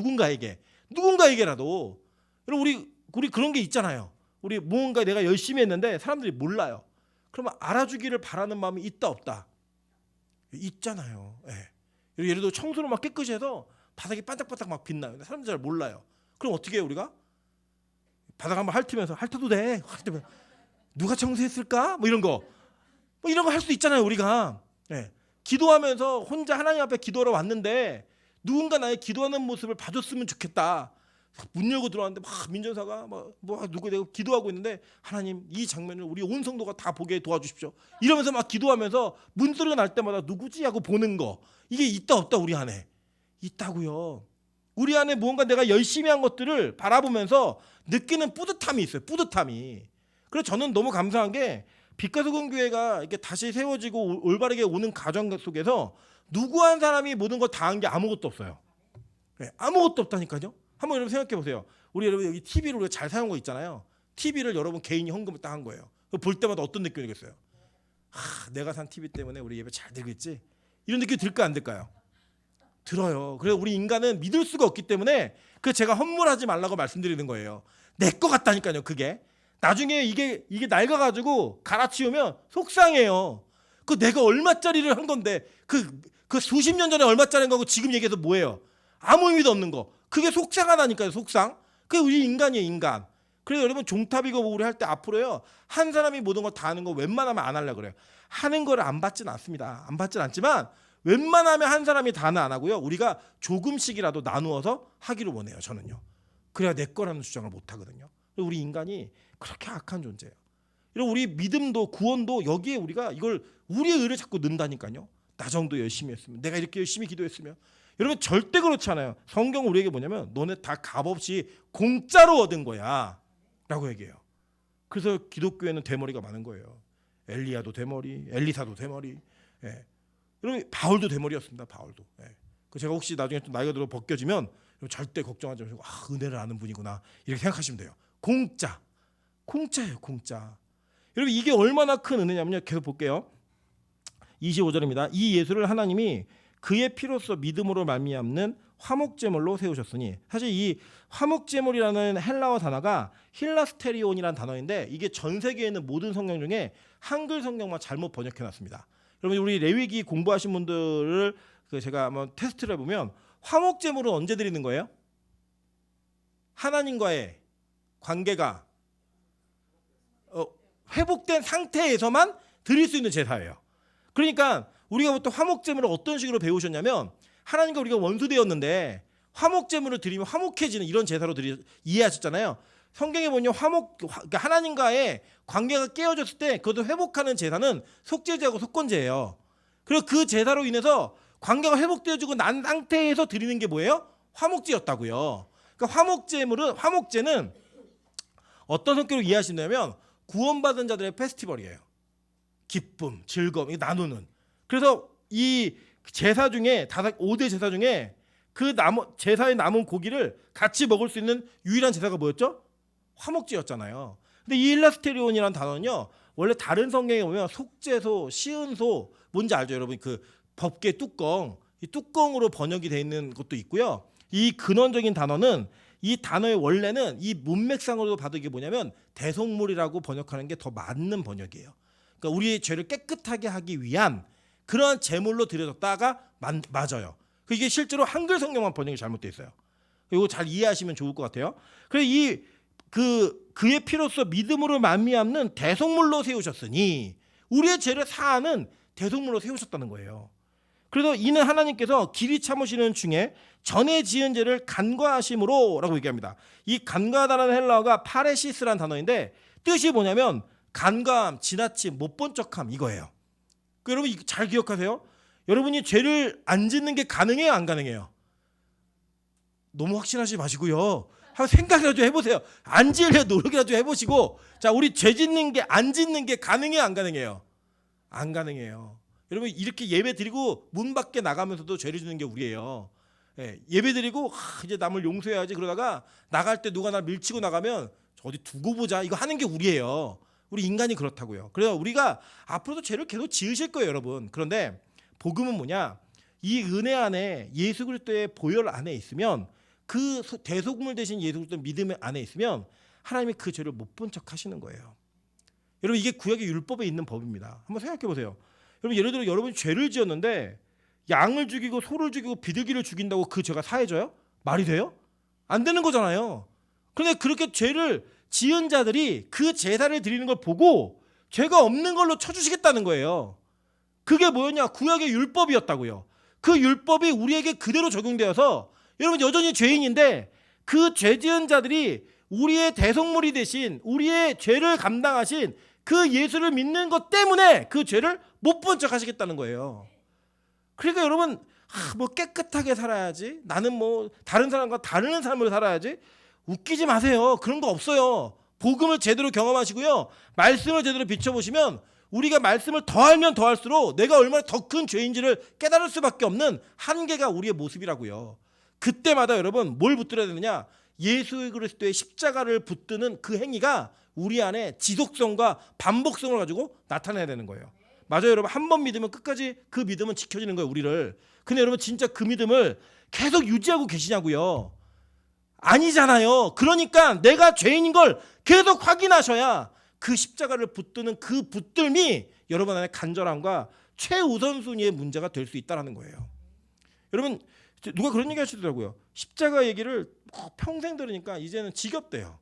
누군가에게라도. 여러분 우리 그런 게 있잖아요. 우리 뭔가 내가 열심히 했는데 사람들이 몰라요. 그러면 알아주기를 바라는 마음이 있다 없다? 있잖아요. 예. 예를 들어 청소를 막 깨끗이 해서 바닥이 반짝반짝 막 빛나요. 근데 사람들이 잘 몰라요. 그럼 어떻게 해요 우리가? 바닥 한번 핥으면서 핥아도 돼. 누가 청소했을까? 뭐 이런 거 할 수 있잖아요 우리가. 예. 기도하면서 혼자 하나님 앞에 기도하러 왔는데 누군가 나의 기도하는 모습을 봐줬으면 좋겠다. 문 열고 들어왔는데 막 민전사가 누구 내가 기도하고 있는데 하나님 이 장면을 우리 온 성도가 다 보게 도와주십시오. 이러면서 막 기도하면서 문소리가 날 때마다 누구지 하고 보는 거. 이게 있다 없다 우리 안에? 있다고요. 우리 안에 무언가 내가 열심히 한 것들을 바라보면서 느끼는 뿌듯함이 있어요. 뿌듯함이. 그래서 저는 너무 감사한 게 빛과 소금 교회가 이렇게 다시 세워지고 올바르게 오는 과정 속에서 누구 한 사람이 모든 걸 다 한 게 아무것도 없어요. 네, 아무것도 없다니까요. 한번 여러분 생각해 보세요. 우리 여러분 여기 TV를 우리가 잘 사용한 거 있잖아요. TV를 여러분 개인이 헌금을 딱 한 거예요. 볼 때마다 어떤 느낌이겠어요? 내가 산 TV 때문에 우리 예배 잘 되고 있지? 이런 느낌이 들까 안 들까요? 들어요. 그래서 우리 인간은 믿을 수가 없기 때문에 그 제가 헌물하지 말라고 말씀드리는 거예요. 내 거 같다니까요. 그게 나중에 이게 낡아가지고 갈아치우면 속상해요. 그 내가 얼마짜리를 한 건데 그 수십 년 전에 얼마짜리인 거고 지금 얘기해서 뭐예요? 아무 의미도 없는 거. 그게 속상하다니까요. 속상. 그게 우리 인간이에요. 인간. 그래서 여러분 종탑이고 우리 할 때 앞으로요. 한 사람이 모든 걸 다 하는 거 웬만하면 안 하려고 그래요. 하는 거를 안 받지는 않습니다. 안 받지는 않지만 웬만하면 한 사람이 다는 안 하고요. 우리가 조금씩이라도 나누어서 하기를 원해요. 저는요. 그래야 내 거라는 주장을 못 하거든요. 우리 인간이 그렇게 악한 존재예요. 이런 우리 믿음도 구원도 여기에 우리가 이걸 우리의 의를 자꾸 넣는다니까요. 나 정도 열심히 했으면 내가 이렇게 열심히 기도했으면 여러분 절대 그렇지 않아요. 성경 우리에게 뭐냐면 너네 다 값없이 공짜로 얻은 거야 라고 얘기해요. 그래서 기독교에는 대머리가 많은 거예요. 엘리야도 대머리, 엘리사도 대머리. 예. 여러분 바울도 대머리였습니다. 바울도. 예. 제가 혹시 나중에 또 나이가 들어 벗겨지면 절대 걱정하지 마시고 은혜를 아는 분이구나 이렇게 생각하시면 돼요. 공짜예요. 공짜. 여러분 이게 얼마나 큰 은혜냐면요. 계속 볼게요. 25절입니다. 이 예수를 하나님이 그의 피로써 믿음으로 말미암는 화목제물로 세우셨으니 사실 이 화목제물이라는 헬라어 단어가 힐라스테리온이라는 단어인데 이게 전 세계에 있는 모든 성경 중에 한글 성경만 잘못 번역해놨습니다. 여러분 우리 레위기 공부하신 분들을 제가 한번 테스트를 해보면 화목제물은 언제 드리는 거예요? 하나님과의 관계가 회복된 상태에서만 드릴 수 있는 제사예요. 그러니까 우리가 보통 화목제물을 어떤 식으로 배우셨냐면 하나님과 우리가 원수되었는데 화목제물을 드리면 화목해지는 이런 제사로 이해하셨잖아요. 성경에 보면 그러니까 하나님과의 관계가 깨어졌을 때 그것을 회복하는 제사는 속죄제하고 속건제예요. 그리고 그 제사로 인해서 관계가 회복되어지고 난 상태에서 드리는 게 뭐예요? 화목제였다고요. 그러니까 화목제는 어떤 성격으로 이해하시냐면 구원받은 자들의 페스티벌이에요. 기쁨, 즐거움, 나누는. 그래서 이 제사 중에 5대 제사 중에 그 제사에 남은 고기를 같이 먹을 수 있는 유일한 제사가 뭐였죠? 화목제였잖아요. 근데 이 일라스테리온이라는 단어는요. 원래 다른 성경에 보면 속죄소, 시은소 뭔지 알죠, 여러분? 그 법계 뚜껑, 이 뚜껑으로 번역이 되어 있는 것도 있고요. 이 근원적인 단어는 이 단어의 원래는 이 문맥상으로도 봐도 이게 뭐냐면 대속물이라고 번역하는 게 더 맞는 번역이에요. 그러니까 우리의 죄를 깨끗하게 하기 위한 그러한 제물로 드려졌다가 맞아요. 이게 실제로 한글 성경만 번역이 잘못되어 있어요. 이거 잘 이해하시면 좋을 것 같아요. 그래서 그의 피로써 믿음으로 말미암는 대속물로 세우셨으니 우리의 죄를 사하는 대속물로 세우셨다는 거예요. 그래서 이는 하나님께서 길이 참으시는 중에 전에 지은 죄를 간과하심으로 라고 얘기합니다. 이 간과하다는 헬라어가 파레시스라는 단어인데 뜻이 뭐냐면 간과함, 지나침, 못 본 척함 이거예요. 여러분 잘 기억하세요. 여러분이 죄를 안 짓는 게 가능해요, 안 가능해요? 너무 확신하지 마시고요. 한번 생각이라도 해보세요. 안 지으려 노력이라도 해보시고, 자, 우리 죄 짓는 게 안 짓는 게 가능해요, 안 가능해요? 안 가능해요. 여러분 이렇게 예배 드리고 문 밖에 나가면서도 죄를 짓는 게 우리예요. 예배 드리고 이제 남을 용서해야지 그러다가 나갈 때 누가 나 밀치고 나가면 어디 두고 보자 이거 하는 게 우리예요. 우리 인간이 그렇다고요. 그래서 우리가 앞으로도 죄를 계속 지으실 거예요, 여러분. 그런데 복음은 뭐냐? 이 은혜 안에 예수 그리스도의 보혈 안에 있으면 그 대속물 대신 예수 그리스도 믿음 안에 있으면 하나님이 그 죄를 못 본 척 하시는 거예요. 여러분 이게 구약의 율법에 있는 법입니다. 한번 생각해 보세요. 여러분 예를 들어 여러분이 죄를 지었는데 양을 죽이고 소를 죽이고 비둘기를 죽인다고 그 죄가 사해져요? 말이 돼요? 안 되는 거잖아요. 그런데 그렇게 죄를 지은 자들이 그 제사를 드리는 걸 보고 죄가 없는 걸로 쳐주시겠다는 거예요. 그게 뭐였냐? 구약의 율법이었다고요. 그 율법이 우리에게 그대로 적용되어서 여러분 여전히 죄인인데 그 죄 지은 자들이 우리의 대속물이 되신 우리의 죄를 감당하신 그 예수를 믿는 것 때문에 그 죄를 못 본 척 하시겠다는 거예요. 그러니까 여러분 뭐 깨끗하게 살아야지, 나는 뭐 다른 사람과 다른 삶을 살아야지, 웃기지 마세요. 그런 거 없어요. 복음을 제대로 경험하시고요, 말씀을 제대로 비춰보시면 우리가 말씀을 더 알면 더 할수록 내가 얼마나 더 큰 죄인지를 깨달을 수밖에 없는 한계가 우리의 모습이라고요. 그때마다 여러분 뭘 붙들어야 되느냐? 예수 그리스도의 십자가를 붙드는 그 행위가 우리 안에 지속성과 반복성을 가지고 나타내야 되는 거예요. 맞아요, 여러분. 한 번 믿으면 끝까지 그 믿음은 지켜지는 거예요, 우리를. 근데 여러분 진짜 그 믿음을 계속 유지하고 계시냐고요? 아니잖아요. 그러니까 내가 죄인인 걸 계속 확인하셔야 그 십자가를 붙드는 그 붙들미 여러분 안에 간절함과 최우선순위의 문제가 될 수 있다는 거예요. 여러분 누가 그런 얘기 하시더라고요. 십자가 얘기를 평생 들으니까 이제는 지겹대요.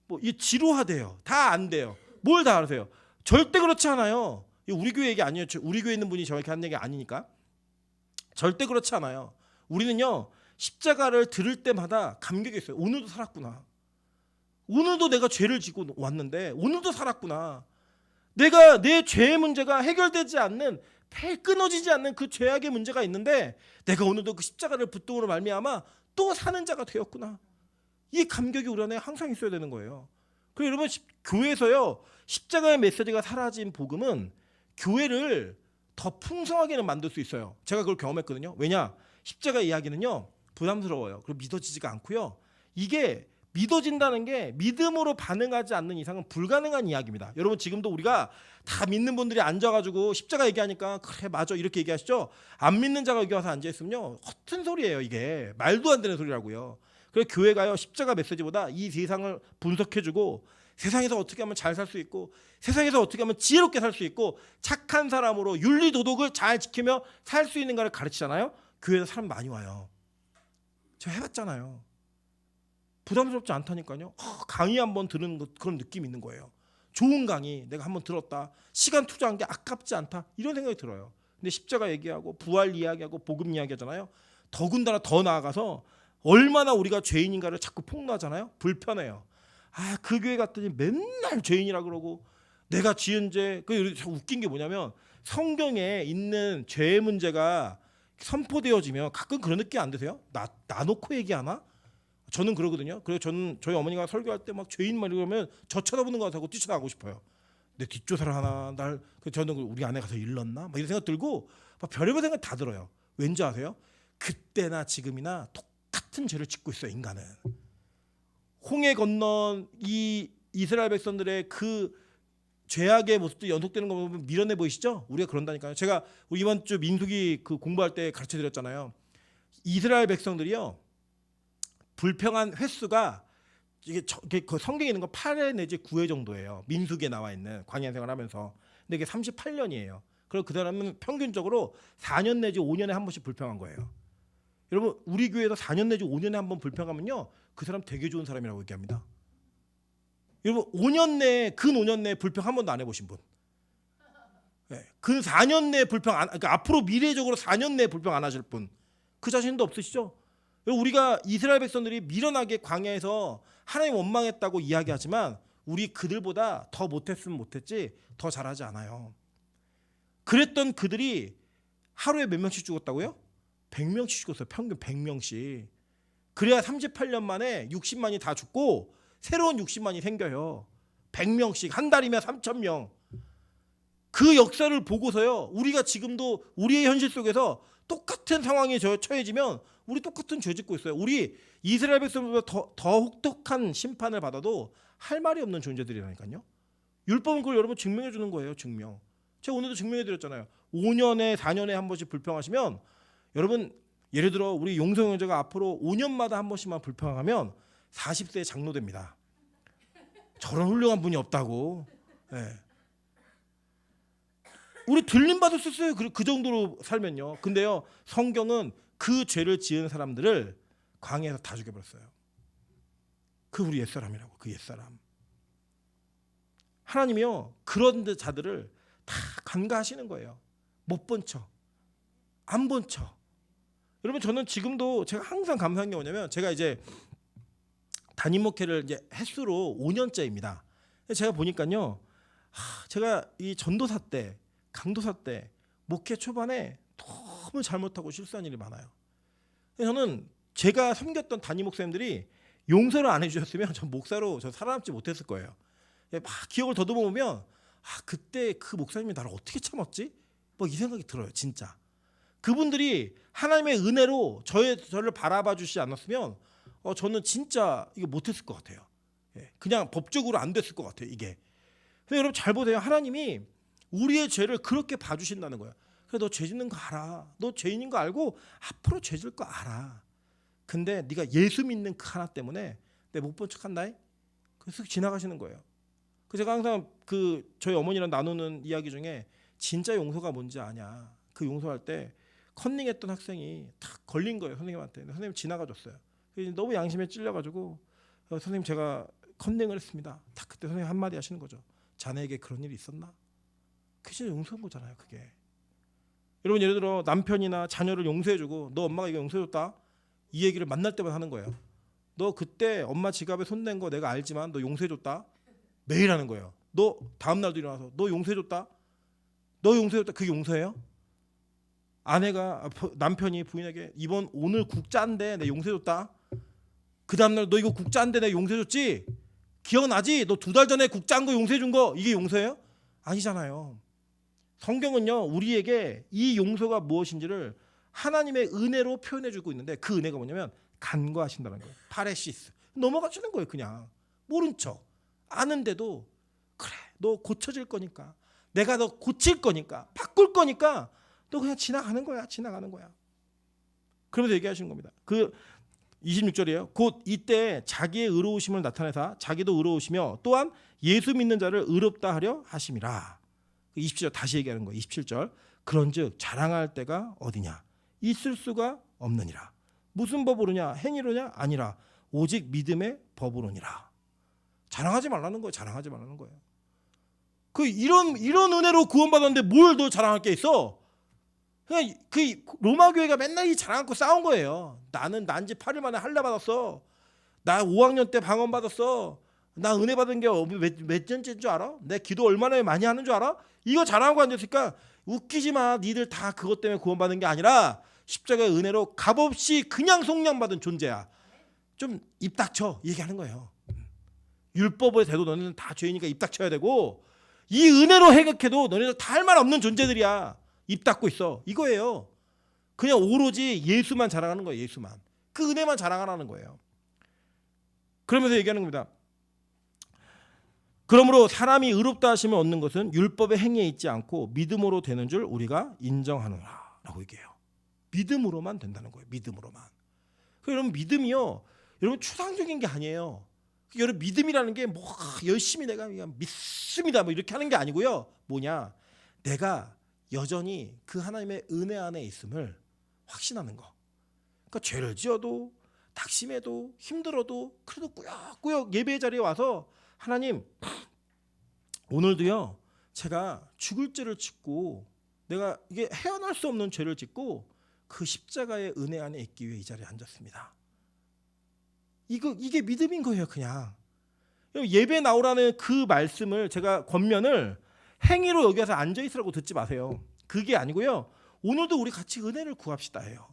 뭐 이 지루하대요. 다 안 돼요. 뭘 다 아세요? 절대 그렇지 않아요. 우리 교회 얘기 아니에요. 우리 교회 있는 분이 저렇게 하는 얘기 아니니까. 절대 그렇지 않아요. 우리는요 십자가를 들을 때마다 감격이 있어요. 오늘도 살았구나. 오늘도 내가 죄를 지고 왔는데 오늘도 살았구나. 내가 내 죄의 문제가 해결되지 않는, 끊어지지 않는 그 죄악의 문제가 있는데 내가 오늘도 그 십자가를 붙듦으로 말미암아 또 사는 자가 되었구나. 이 감격이 우리 안에 항상 있어야 되는 거예요. 그리고 여러분 교회에서요 십자가의 메시지가 사라진 복음은 교회를 더 풍성하게는 만들 수 있어요. 제가 그걸 경험했거든요. 왜냐? 십자가 이야기는요 부담스러워요. 그리고 믿어지지가 않고요. 이게 믿어진다는 게 믿음으로 반응하지 않는 이상은 불가능한 이야기입니다. 여러분 지금도 우리가 다 믿는 분들이 앉아가지고 십자가 얘기하니까 그래 맞아 이렇게 얘기하시죠. 안 믿는 자가 여기 와서 앉아있으면요 허튼 소리예요. 이게 말도 안 되는 소리라고요. 그래서 교회가요 십자가 메시지보다 이 세상을 분석해주고 세상에서 어떻게 하면 잘 살 수 있고 세상에서 어떻게 하면 지혜롭게 살 수 있고 착한 사람으로 윤리 도덕을 잘 지키며 살 수 있는가를 가르치잖아요. 교회에 사람 많이 와요. 제가 해봤잖아요. 부담스럽지 않다니까요. 강의 한번 들은 그런 느낌이 있는 거예요. 좋은 강의 내가 한번 들었다. 시간 투자한 게 아깝지 않다. 이런 생각이 들어요. 근데 십자가 얘기하고 부활 이야기하고 복음 이야기하잖아요. 더군다나 더 나아가서 얼마나 우리가 죄인인가를 자꾸 폭로하잖아요. 불편해요. 그 교회 갔더니 맨날 죄인이라 그러고 내가 지은 죄. 웃긴 게 뭐냐면 성경에 있는 죄의 문제가 선포되어지면 가끔 그런 느낌 안 드세요? 나놓고 얘기하나? 저는 그러거든요. 그래서 저는 저희 어머니가 설교할 때 막 죄인 말이 그러면 저 쳐다보는 거 같고 뛰쳐나가고 싶어요. 내 뒷조사를 하나 날 저는 우리 아내 가서 일렀나? 막 이런 생각 들고 막 별의별 생각 다 들어요. 왠지 아세요? 그때나 지금이나 똑같은 죄를 짓고 있어요. 인간은. 홍해 건넌 이 이스라엘 백성들의 그 죄악의 모습도 연속되는 거 보면 미련해 보이시죠? 우리가 그런다니까요. 제가 이번 주 민수기 그 공부할 때 가르쳐 드렸잖아요. 이스라엘 백성들이요. 불평한 횟수가 이게 그 성경에 있는 거 8회 내지 9회 정도예요. 민수기에 나와 있는 광야 생활하면서. 근데 이게 38년이에요. 그리고 그 사람은 평균적으로 4년 내지 5년에 한 번씩 불평한 거예요. 여러분 우리 교회에서 4년 내지 5년에 한 번 불평하면요 그 사람 되게 좋은 사람이라고 얘기합니다. 여러분 5년 내에 근 5년 내에 불평 한 번도 안 해보신 분, 근 4년 내에 불평 안, 그러니까 앞으로 미래적으로 4년 내에 불평 안 하실 분, 그 자신도 없으시죠? 우리가 이스라엘 백성들이 미련하게 광야에서 하나님 원망했다고 이야기하지만 우리 그들보다 더 못했으면 못했지 더 잘하지 않아요. 그랬던 그들이 하루에 몇 명씩 죽었다고요? 100명씩 죽었어요. 평균 100명씩. 그래야 38년 만에 60만이 다 죽고 새로운 60만이 생겨요. 100명씩 한 달이면 3,000명. 그 역사를 보고서요 우리가 지금도 우리의 현실 속에서 똑같은 상황에 처해지면 우리 똑같은 죄 짓고 있어요. 우리 이스라엘 백성보다 더 혹독한 심판을 받아도 할 말이 없는 존재들이라니까요. 율법은 그걸 여러분 증명해 주는 거예요. 증명. 제가 오늘도 증명해 드렸잖아요. 5년에 4년에 한 번씩 불평하시면 여러분 예를 들어 우리 용성 형제가 앞으로 5년마다 한 번씩만 불평하면 40세에 장로됩니다. 저런 훌륭한 분이 없다고. 네. 우리 들림 받을 수 있어요. 그 정도로 살면요. 근데요 성경은 그 죄를 지은 사람들을 광야에서 다 죽여버렸어요. 그 우리 옛사람이라고. 그 옛사람. 하나님이요 그런 자들을 다 간과하시는 거예요. 못 본 척, 안 본 척. 여러분 저는 지금도 제가 항상 감사한 게 뭐냐면 제가 이제 담임 목회를 이제 횟수로 5년째입니다. 제가 보니까요, 제가 이 전도사 때, 강도사 때 목회 초반에 너무 잘못하고 실수한 일이 많아요. 저는 제가 섬겼던 담임 목사님들이 용서를 안 해주셨으면 전 목사로 저 살아남지 못했을 거예요. 막 기억을 더듬어 보면 그때 그 목사님이 나를 어떻게 참았지? 뭐 이 생각이 들어요, 진짜. 그분들이 하나님의 은혜로 저를 바라봐 주시지 않았으면 저는 진짜 이거 못했을 것 같아요. 그냥 법적으로 안 됐을 것 같아요, 이게. 근데 여러분 잘 보세요. 하나님이 우리의 죄를 그렇게 봐주신다는 거예요. 그래 너 죄 짓는 거 알아. 너 죄인인 거 알고 앞으로 죄 질 거 알아. 근데 네가 예수 믿는 그 하나 때문에 내가 못 본 척한다. 그래서 지나가시는 거예요. 그 제가 항상 저희 어머니랑 나누는 이야기 중에 진짜 용서가 뭔지 아냐. 그 용서할 때 컨닝했던 학생이 탁 걸린 거예요, 선생님한테. 선생님 지나가줬어요. 너무 양심에 찔려가지고 선생님 제가 컨닝을 했습니다. 딱 그때 선생님 한마디 하시는 거죠. 자네에게 그런 일이 있었나? 그게 진짜 용서한 거잖아요, 그게. 여러분 예를 들어 남편이나 자녀를 용서해주고 너 엄마가 이거 용서해줬다, 이 얘기를 만날 때만 하는 거예요. 너 그때 엄마 지갑에 손 댄 거 내가 알지만 너 용서해줬다, 매일 하는 거예요. 너 다음 날도 일어나서 너 용서해줬다, 너 용서해줬다. 그게 용서예요? 아내가 남편이 부인에게 오늘 국 짠데 내가 용서해줬다, 그 다음날 너 이거 국 짠데 내가 용서해줬지, 기억나지? 너 2달 전에 국 짠 거 용서해준 거, 이게 용서예요? 아니잖아요. 성경은요 우리에게 이 용서가 무엇인지를 하나님의 은혜로 표현해주고 있는데 그 은혜가 뭐냐면 간과하신다는 거예요. 파레시스. 넘어가시는 거예요. 그냥 모른 척. 아는데도 그래 너 고쳐질 거니까, 내가 너 고칠 거니까, 바꿀 거니까 너 그냥 지나가는 거야. 지나가는 거야. 그러면서 얘기하시는 겁니다. 26절이에요. 곧 이때 자기의 의로우심을 나타내사 자기도 의로우시며 또한 예수 믿는 자를 의롭다 하려 하심이라. 27절 다시 얘기하는 거예요. 27절. 그런즉 자랑할 때가 어디냐? 있을 수가 없느니라. 무슨 법으로냐? 행위로냐? 아니라 오직 믿음의 법으로니라. 자랑하지 말라는 거예요. 자랑하지 말라는 거예요. 이런 은혜로 구원받았는데 뭘 더 자랑할 게 있어? 그냥 로마 교회가 맨날 이 자랑하고 싸운 거예요. 나는 난지 8일 만에 할례 받았어. 나 5학년 때 방언 받았어. 나 은혜 받은 게 몇 년째인 줄 알아? 내 기도 얼마나 많이 하는 줄 알아? 이거 자랑하고 앉았으니까 웃기지 마. 니들 다 그것 때문에 구원받은 게 아니라 십자가의 은혜로 값없이 그냥 속량받은 존재야. 좀 입 닥쳐 얘기하는 거예요. 율법의 대도 너네는 다 죄이니까 입 닥쳐야 되고, 이 은혜로 해석해도 너네들 다 할 말 없는 존재들이야. 입 닫고 있어. 이거예요. 그냥 오로지 예수만 자랑하는 거예요. 예수만. 그 은혜만 자랑하라는 거예요. 그러면서 얘기하는 겁니다. 그러므로 사람이 의롭다 하심을 얻는 것은 율법의 행위에 있지 않고 믿음으로 되는 줄 우리가 인정하노라 라고 얘기해요. 믿음으로만 된다는 거예요. 믿음으로만. 여러분 믿음이요, 여러분 추상적인 게 아니에요. 여러분 믿음이라는 게 뭐 열심히 내가 믿습니다 뭐 이렇게 하는 게 아니고요. 뭐냐, 내가 여전히 그 하나님의 은혜 안에 있음을 확신하는 거. 그러니까 죄를 지어도 낙심해도 힘들어도 그래도 꾸역꾸역 예배 자리에 와서 하나님 오늘도요 제가 죽을 죄를 짓고 내가 이게 헤어날 수 없는 죄를 짓고 그 십자가의 은혜 안에 있기 위해 이 자리에 앉았습니다. 이게 믿음인 거예요. 그냥 예배 나오라는 그 말씀을 제가 권면을 행위로 여기서 앉아 있으라고 듣지 마세요. 그게 아니고요. 오늘도 우리 같이 은혜를 구합시다 해요.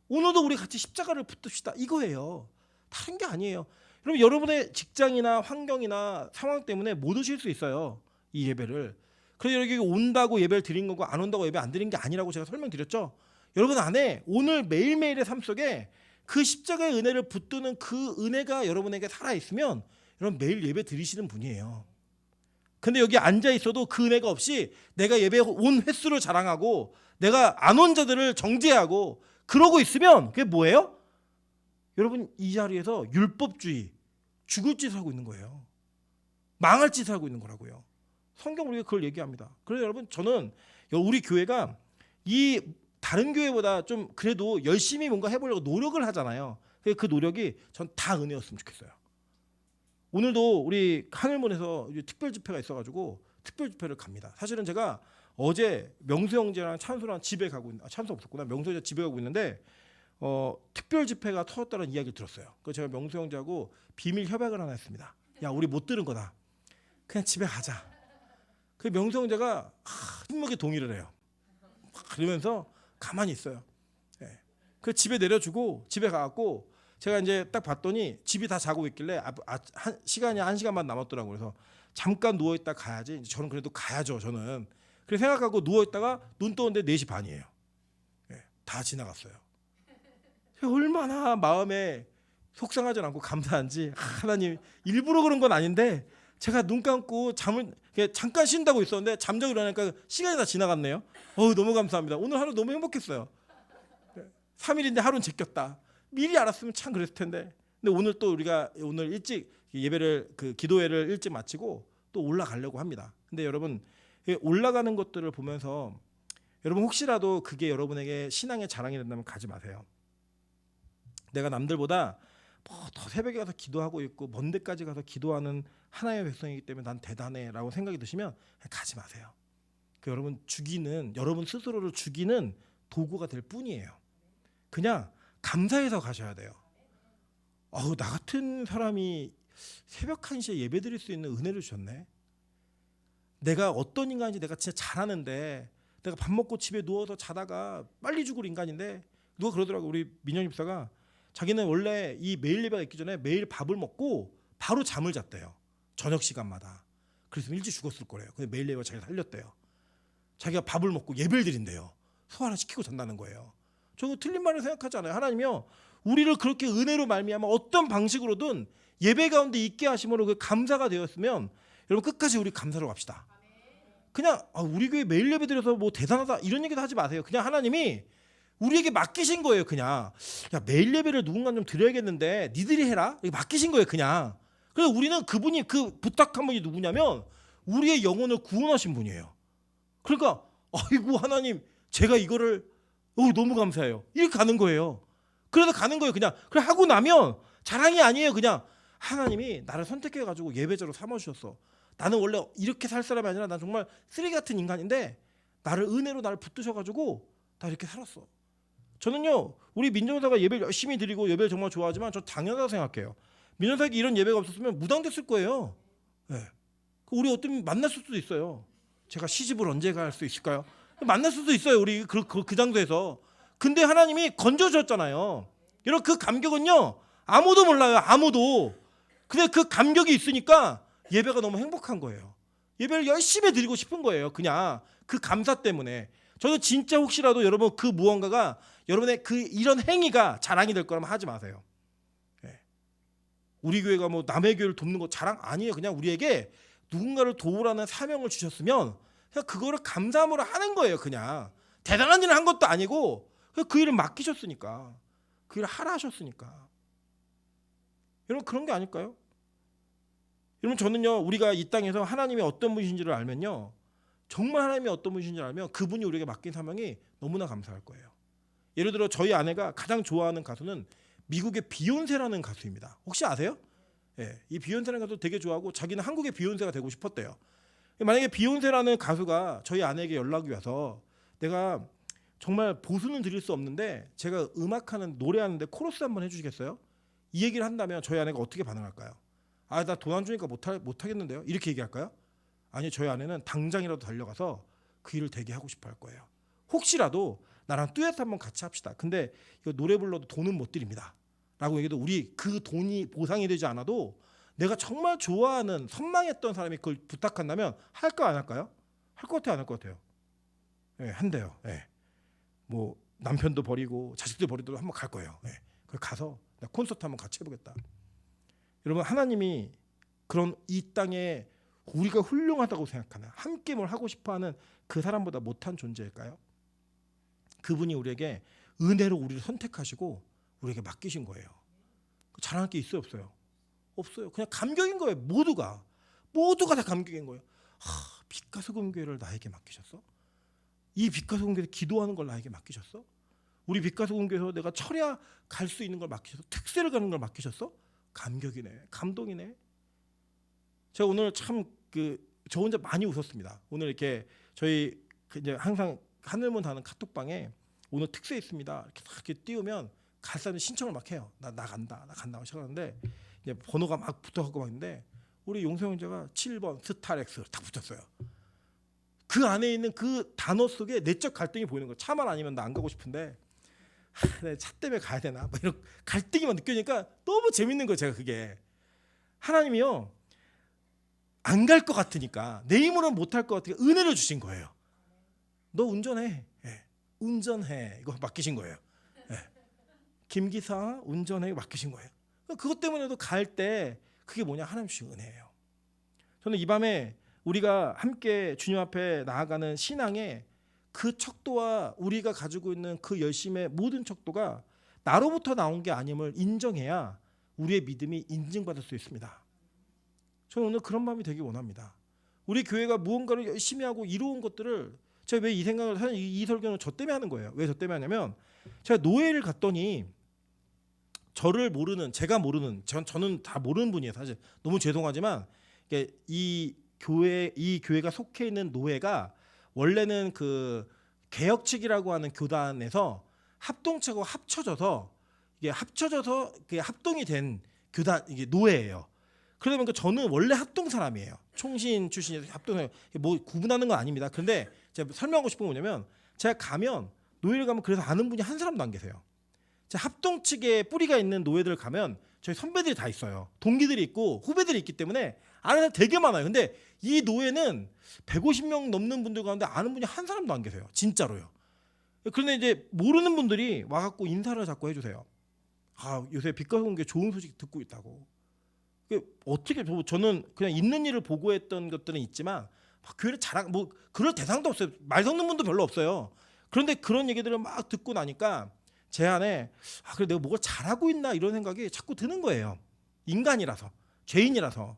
오늘도 우리 같이 십자가를 붙듭시다 이거예요. 다른 게 아니에요. 여러분 여러분의 직장이나 환경이나 상황 때문에 못 오실 수 있어요. 이 예배를. 그래서 여기 온다고 예배를 드린 거고 안 온다고 예배 안 드린 게 아니라고 제가 설명드렸죠. 여러분 안에 오늘 매일매일의 삶 속에 그 십자가의 은혜를 붙드는 그 은혜가 여러분에게 살아있으면 여러분 매일 예배 드리시는 분이에요. 근데 여기 앉아 있어도 그 은혜가 없이 내가 예배 온 횟수를 자랑하고 내가 안 온 자들을 정죄하고 그러고 있으면 그게 뭐예요? 여러분 이 자리에서 율법주의, 죽을 짓을 하고 있는 거예요. 망할 짓을 하고 있는 거라고요. 성경 우리가 그걸 얘기합니다. 그래서 여러분 저는 우리 교회가 이 다른 교회보다 좀 그래도 열심히 뭔가 해보려고 노력을 하잖아요. 그 노력이 전 다 은혜였으면 좋겠어요. 오늘도 우리 하늘문에서 특별 집회가 있어가지고 특별 집회를 갑니다. 사실은 제가 어제 명수 형제랑 찬수랑 집에 가고 있는 찬수 없었구나. 명수 형제 집에 가고 있는데 특별 집회가 터졌다는 이야기를 들었어요. 그래서 제가 명수 형제하고 비밀 협약을 하나 했습니다. 야 우리 못 들은 거다. 그냥 집에 가자. 그 명수 형제가 힘들게 동의를 해요. 그러면서 가만히 있어요. 네. 그 집에 내려주고 집에 가갖고 제가 이제 딱 봤더니 집이 다 자고 있길래 시간이 1시간만 남았더라고요. 그래서 잠깐 누워있다 가야지. 저는 그래도 가야죠. 저는. 그래서 생각하고 누워있다가 눈 뜨는데 4시 반이에요. 네. 다 지나갔어요. 얼마나 마음에 속상하지 않고 감사한지 하나님 일부러 그런 건 아닌데 제가 눈 감고 잠을 잠깐 쉰다고 있었는데 잠자고 일어나니까 시간이 다 지나갔네요. 너무 감사합니다. 오늘 하루 너무 행복했어요. 3일인데 하루는 제꼈다. 미리 알았으면 참 그랬을 텐데. 근데 오늘 또 우리가 오늘 일찍 예배를 기도회를 일찍 마치고 또 올라가려고 합니다. 근데 여러분 올라가는 것들을 보면서 여러분 혹시라도 그게 여러분에게 신앙의 자랑이 된다면 가지 마세요. 내가 남들보다 더 새벽에 가서 기도하고 있고 먼 데까지 가서 기도하는 하나의 백성이기 때문에 난 대단해라고 생각이 드시면 가지 마세요. 여러분 스스로를 죽이는 도구가 될 뿐이에요. 그냥 감사해서 가셔야 돼요. 나 같은 사람이 새벽 1시에 예배 드릴 수 있는 은혜를 주셨네. 내가 어떤 인간인지 내가 진짜 잘 아는데 내가 밥 먹고 집에 누워서 자다가 빨리 죽을 인간인데 누가 그러더라고. 우리 민현 집사가 자기는 원래 이 매일 예배가 있기 전에 매일 밥을 먹고 바로 잠을 잤대요. 저녁 시간마다. 그래서 일찍 죽었을 거래요. 근데 매일 예배가 자기가 살렸대요. 자기가 밥을 먹고 예배를 드린대요. 소화를 시키고 잔다는 거예요. 저 틀린 말을 생각하지 않아요. 하나님이요 우리를 그렇게 은혜로 말미암아 어떤 방식으로든 예배 가운데 있게 하심으로 그 감사가 되었으면 여러분 끝까지 우리 감사로 갑시다. 그냥 우리 교회 매일 예배 드려서 뭐 대단하다 이런 얘기도 하지 마세요. 그냥 하나님이 우리에게 맡기신 거예요. 그냥 매일 예배를 누군가 좀 드려야겠는데 니들이 해라 맡기신 거예요. 그냥. 그래서 우리는 그분이 그 부탁한 분이 누구냐면 우리의 영혼을 구원하신 분이에요. 그러니까 아이고 하나님 제가 이거를 너무 감사해요. 이렇게 가는 거예요. 그래서 가는 거예요. 그냥. 그래 하고 나면 자랑이 아니에요. 그냥 하나님이 나를 선택해가지고 예배자로 삼아주셨어. 나는 원래 이렇게 살 사람이 아니라 난 정말 쓰레기 같은 인간인데 나를 은혜로 나를 붙드셔가지고 나 이렇게 살았어. 저는요 우리 민정사가 예배를 열심히 드리고 예배를 정말 좋아하지만 저 당연하다고 생각해요. 민정사에게 이런 예배가 없었으면 무당됐을 거예요. 네. 우리 어떤 만날 수도 있어요. 제가 시집을 언제 갈 수 있을까요? 만날 수도 있어요. 우리 그 장소에서. 근데 하나님이 건져주셨잖아요. 여러분 그 감격은요 아무도 몰라요. 아무도. 근데 그 감격이 있으니까 예배가 너무 행복한 거예요. 예배를 열심히 드리고 싶은 거예요. 그냥 그 감사 때문에. 저는 진짜 혹시라도 여러분 그 무언가가 여러분의 그 이런 행위가 자랑이 될 거라면 하지 마세요. 네. 우리 교회가 뭐 남의 교회를 돕는 거 자랑 아니에요. 그냥 우리에게 누군가를 도우라는 사명을 주셨으면 그냥 그거를 감사함으로 하는 거예요. 그냥 대단한 일을 한 것도 아니고 그 일을 맡기셨으니까 그 일을 하라 하셨으니까. 여러분 그런 게 아닐까요? 여러분 저는요 우리가 이 땅에서 하나님이 어떤 분이신지를 알면요 정말 하나님이 어떤 분이신지를 알면 그분이 우리에게 맡긴 사명이 너무나 감사할 거예요. 예를 들어 저희 아내가 가장 좋아하는 가수는 미국의 비욘세라는 가수입니다. 혹시 아세요? 예, 이 비욘세라는 가수 되게 좋아하고 자기는 한국의 비욘세가 되고 싶었대요. 만약에 비욘세라는 가수가 저희 아내에게 연락이 와서 내가 정말 보수는 드릴 수 없는데 제가 음악하는 노래하는데 코러스 한번 해주시겠어요? 이 얘기를 한다면 저희 아내가 어떻게 반응할까요? 아, 나 돈 안 주니까 못하겠는데요? 이렇게 얘기할까요? 아니, 저희 아내는 당장이라도 달려가서 그 일을 되게 하고 싶어 할 거예요. 혹시라도 나랑 듀엣 한번 같이 합시다. 근데 이거 노래 불러도 돈은 못 드립니다. 라고 얘기해도 우리 그 돈이 보상이 되지 않아도 내가 정말 좋아하는 선망했던 사람이 그걸 부탁한다면 할까 안 할까요? 할 것 같아요, 안 할 것 같아요? 예, 한대요. 예. 뭐 남편도 버리고 자식들 버리도 한번 갈 거예요. 예. 그 가서 나 콘서트 한번 같이 해보겠다. 여러분, 하나님이 그런 이 땅에 우리가 훌륭하다고 생각하는 함께 뭘 하고 싶어하는 그 사람보다 못한 존재일까요? 그분이 우리에게 은혜로 우리를 선택하시고 우리에게 맡기신 거예요. 자랑할 게 있어요, 없어요? 없어요. 그냥 감격인 거예요. 모두가 다 감격인 거예요. 빛과 소금 교회를 나에게 맡기셨어? 이 빛과 소금 교회에서 기도하는 걸 나에게 맡기셨어? 우리 빛과 소금 교회에서 내가 철야 갈 수 있는 걸 맡기셨어? 특세를 가는 걸 맡기셨어? 감격이네, 감동이네. 제가 오늘 참 저 혼자 많이 웃었습니다. 오늘 이렇게 저희 이제 항상 하늘문 다는 카톡방에 오늘 특세 있습니다. 이렇게 띄우면 갈 사람이 신청을 막 해요. 나 간다 하고 시작하는데 이제 번호가 막 붙어갖고 막 있는데 우리 용서 형제가 7번 스타렉스 딱 붙였어요. 그 안에 있는 그 단어 속에 내적 갈등이 보이는 거예요. 차만 아니면 나 안 가고 싶은데 내 차 때문에 가야 되나? 뭐 이런 갈등이 막 느껴지니까 너무 재밌는 거예요. 제가 그게 하나님이요 안 갈 것 같으니까 내 힘으로는 못할 것 같으니까 은혜를 주신 거예요. 너 운전해. 예. 운전해. 이거 맡기신 거예요. 예. 김기사 운전해 맡기신 거예요. 그것 때문에도 갈 때 그게 뭐냐? 하나님 주신 은혜예요. 저는 이 밤에 우리가 함께 주님 앞에 나아가는 신앙의 그 척도와 우리가 가지고 있는 그 열심의 모든 척도가 나로부터 나온 게 아님을 인정해야 우리의 믿음이 인증받을 수 있습니다. 저는 오늘 그런 마음이 되기 원합니다. 우리 교회가 무언가를 열심히 하고 이루은 것들을 제가 왜 이 생각을 사실 이 설교는 저 때문에 하는 거예요. 왜 저 때문에 하냐면 제가 노예를 갔더니 저를 모르는 제가 모르는 저는 다 모르는 분이에요. 사실 너무 죄송하지만 이 교회가 속해 있는 노예가 원래는 그 개혁측이라고 하는 교단에서 합동체가 합쳐져서 그게 합동이 된 교단 이게 노예예요. 그러다 보니까 저는 원래 합동 사람이에요. 총신 출신에서 합동을 뭐 구분하는 건 아닙니다. 그런데 제가 설명하고 싶은 건 뭐냐면 제가 가면 노예를 가면 그래서 아는 분이 한 사람도 안 계세요. 제가 합동 측에 뿌리가 있는 노예들 가면 저희 선배들이 다 있어요. 동기들이 있고 후배들이 있기 때문에 아는 사람 되게 많아요. 근데 이 노예는 150명 넘는 분들 가운데 아는 분이 한 사람도 안 계세요. 진짜로요. 그런데 이제 모르는 분들이 와갖고 인사를 자꾸 해주세요. 아, 요새 빛과 소금교회 좋은 소식 듣고 있다고. 어떻게 저는 그냥 있는 일을 보고했던 것들은 있지만 교회를 자랑 뭐 그럴 대상도 없어요. 말 섞는 분도 별로 없어요. 그런데 그런 얘기들을 막 듣고 나니까 제 안에 그래 내가 뭐가 잘하고 있나 이런 생각이 자꾸 드는 거예요. 인간이라서 죄인이라서.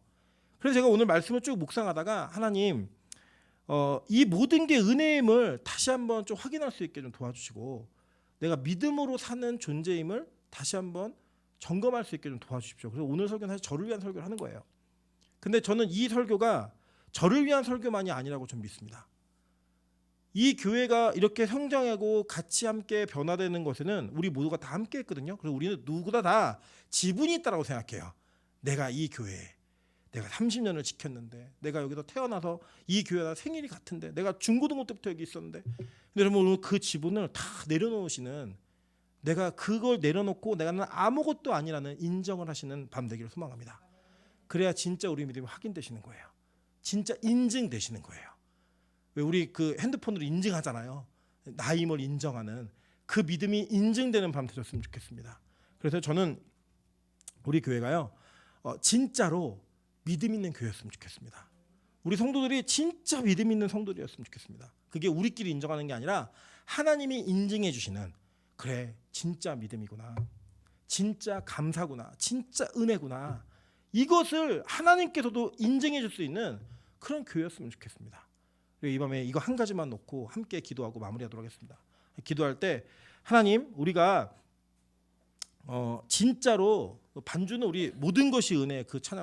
그래서 제가 오늘 말씀을 쭉 묵상하다가 하나님 이 모든 게 은혜임을 다시 한번 좀 확인할 수 있게 좀 도와주시고 내가 믿음으로 사는 존재임을 다시 한번 점검할 수 있게 좀 도와주십시오. 그래서 오늘 설교는 사실 저를 위한 설교를 하는 거예요. 근데 저는 이 설교가 저를 위한 설교만이 아니라고 좀 믿습니다. 이 교회가 이렇게 성장하고 같이 함께 변화되는 것에는 우리 모두가 다 함께 했거든요. 그래서 우리는 누구나 다 지분이 있다고 생각해요. 내가 이 교회에 내가 30년을 지켰는데 내가 여기서 태어나서 이 교회가 생일이 같은데 내가 중고등부 때부터 여기 있었는데 근데 여러분 오늘 그 지분을 다 내려놓으시는 내가 그걸 내려놓고 내가는 아무것도 아니라는 인정을 하시는 밤 되기를 소망합니다. 그래야 진짜 우리 믿음이 확인되시는 거예요. 진짜 인증되시는 거예요. 왜 우리 그 핸드폰으로 인증하잖아요. 나임을 인정하는 그 믿음이 인증되는 밤 되셨으면 좋겠습니다. 그래서 저는 우리 교회가요 진짜로 믿음 있는 교회였으면 좋겠습니다. 우리 성도들이 진짜 믿음 있는 성도들이었으면 좋겠습니다. 그게 우리끼리 인정하는 게 아니라 하나님이 인증해 주시는 그래 진짜 믿음이구나, 진짜 감사구나, 진짜 은혜구나 이것을 하나님께서도 인증해 줄 수 있는 그런 교회였으면 좋겠습니다. 이 밤에 이거 한 가지만 놓고 함께 기도하고 마무리하도록 하겠습니다. 기도할 때 하나님, 우리가 진짜로 반주는 우리 모든 것이 은혜 그 찬양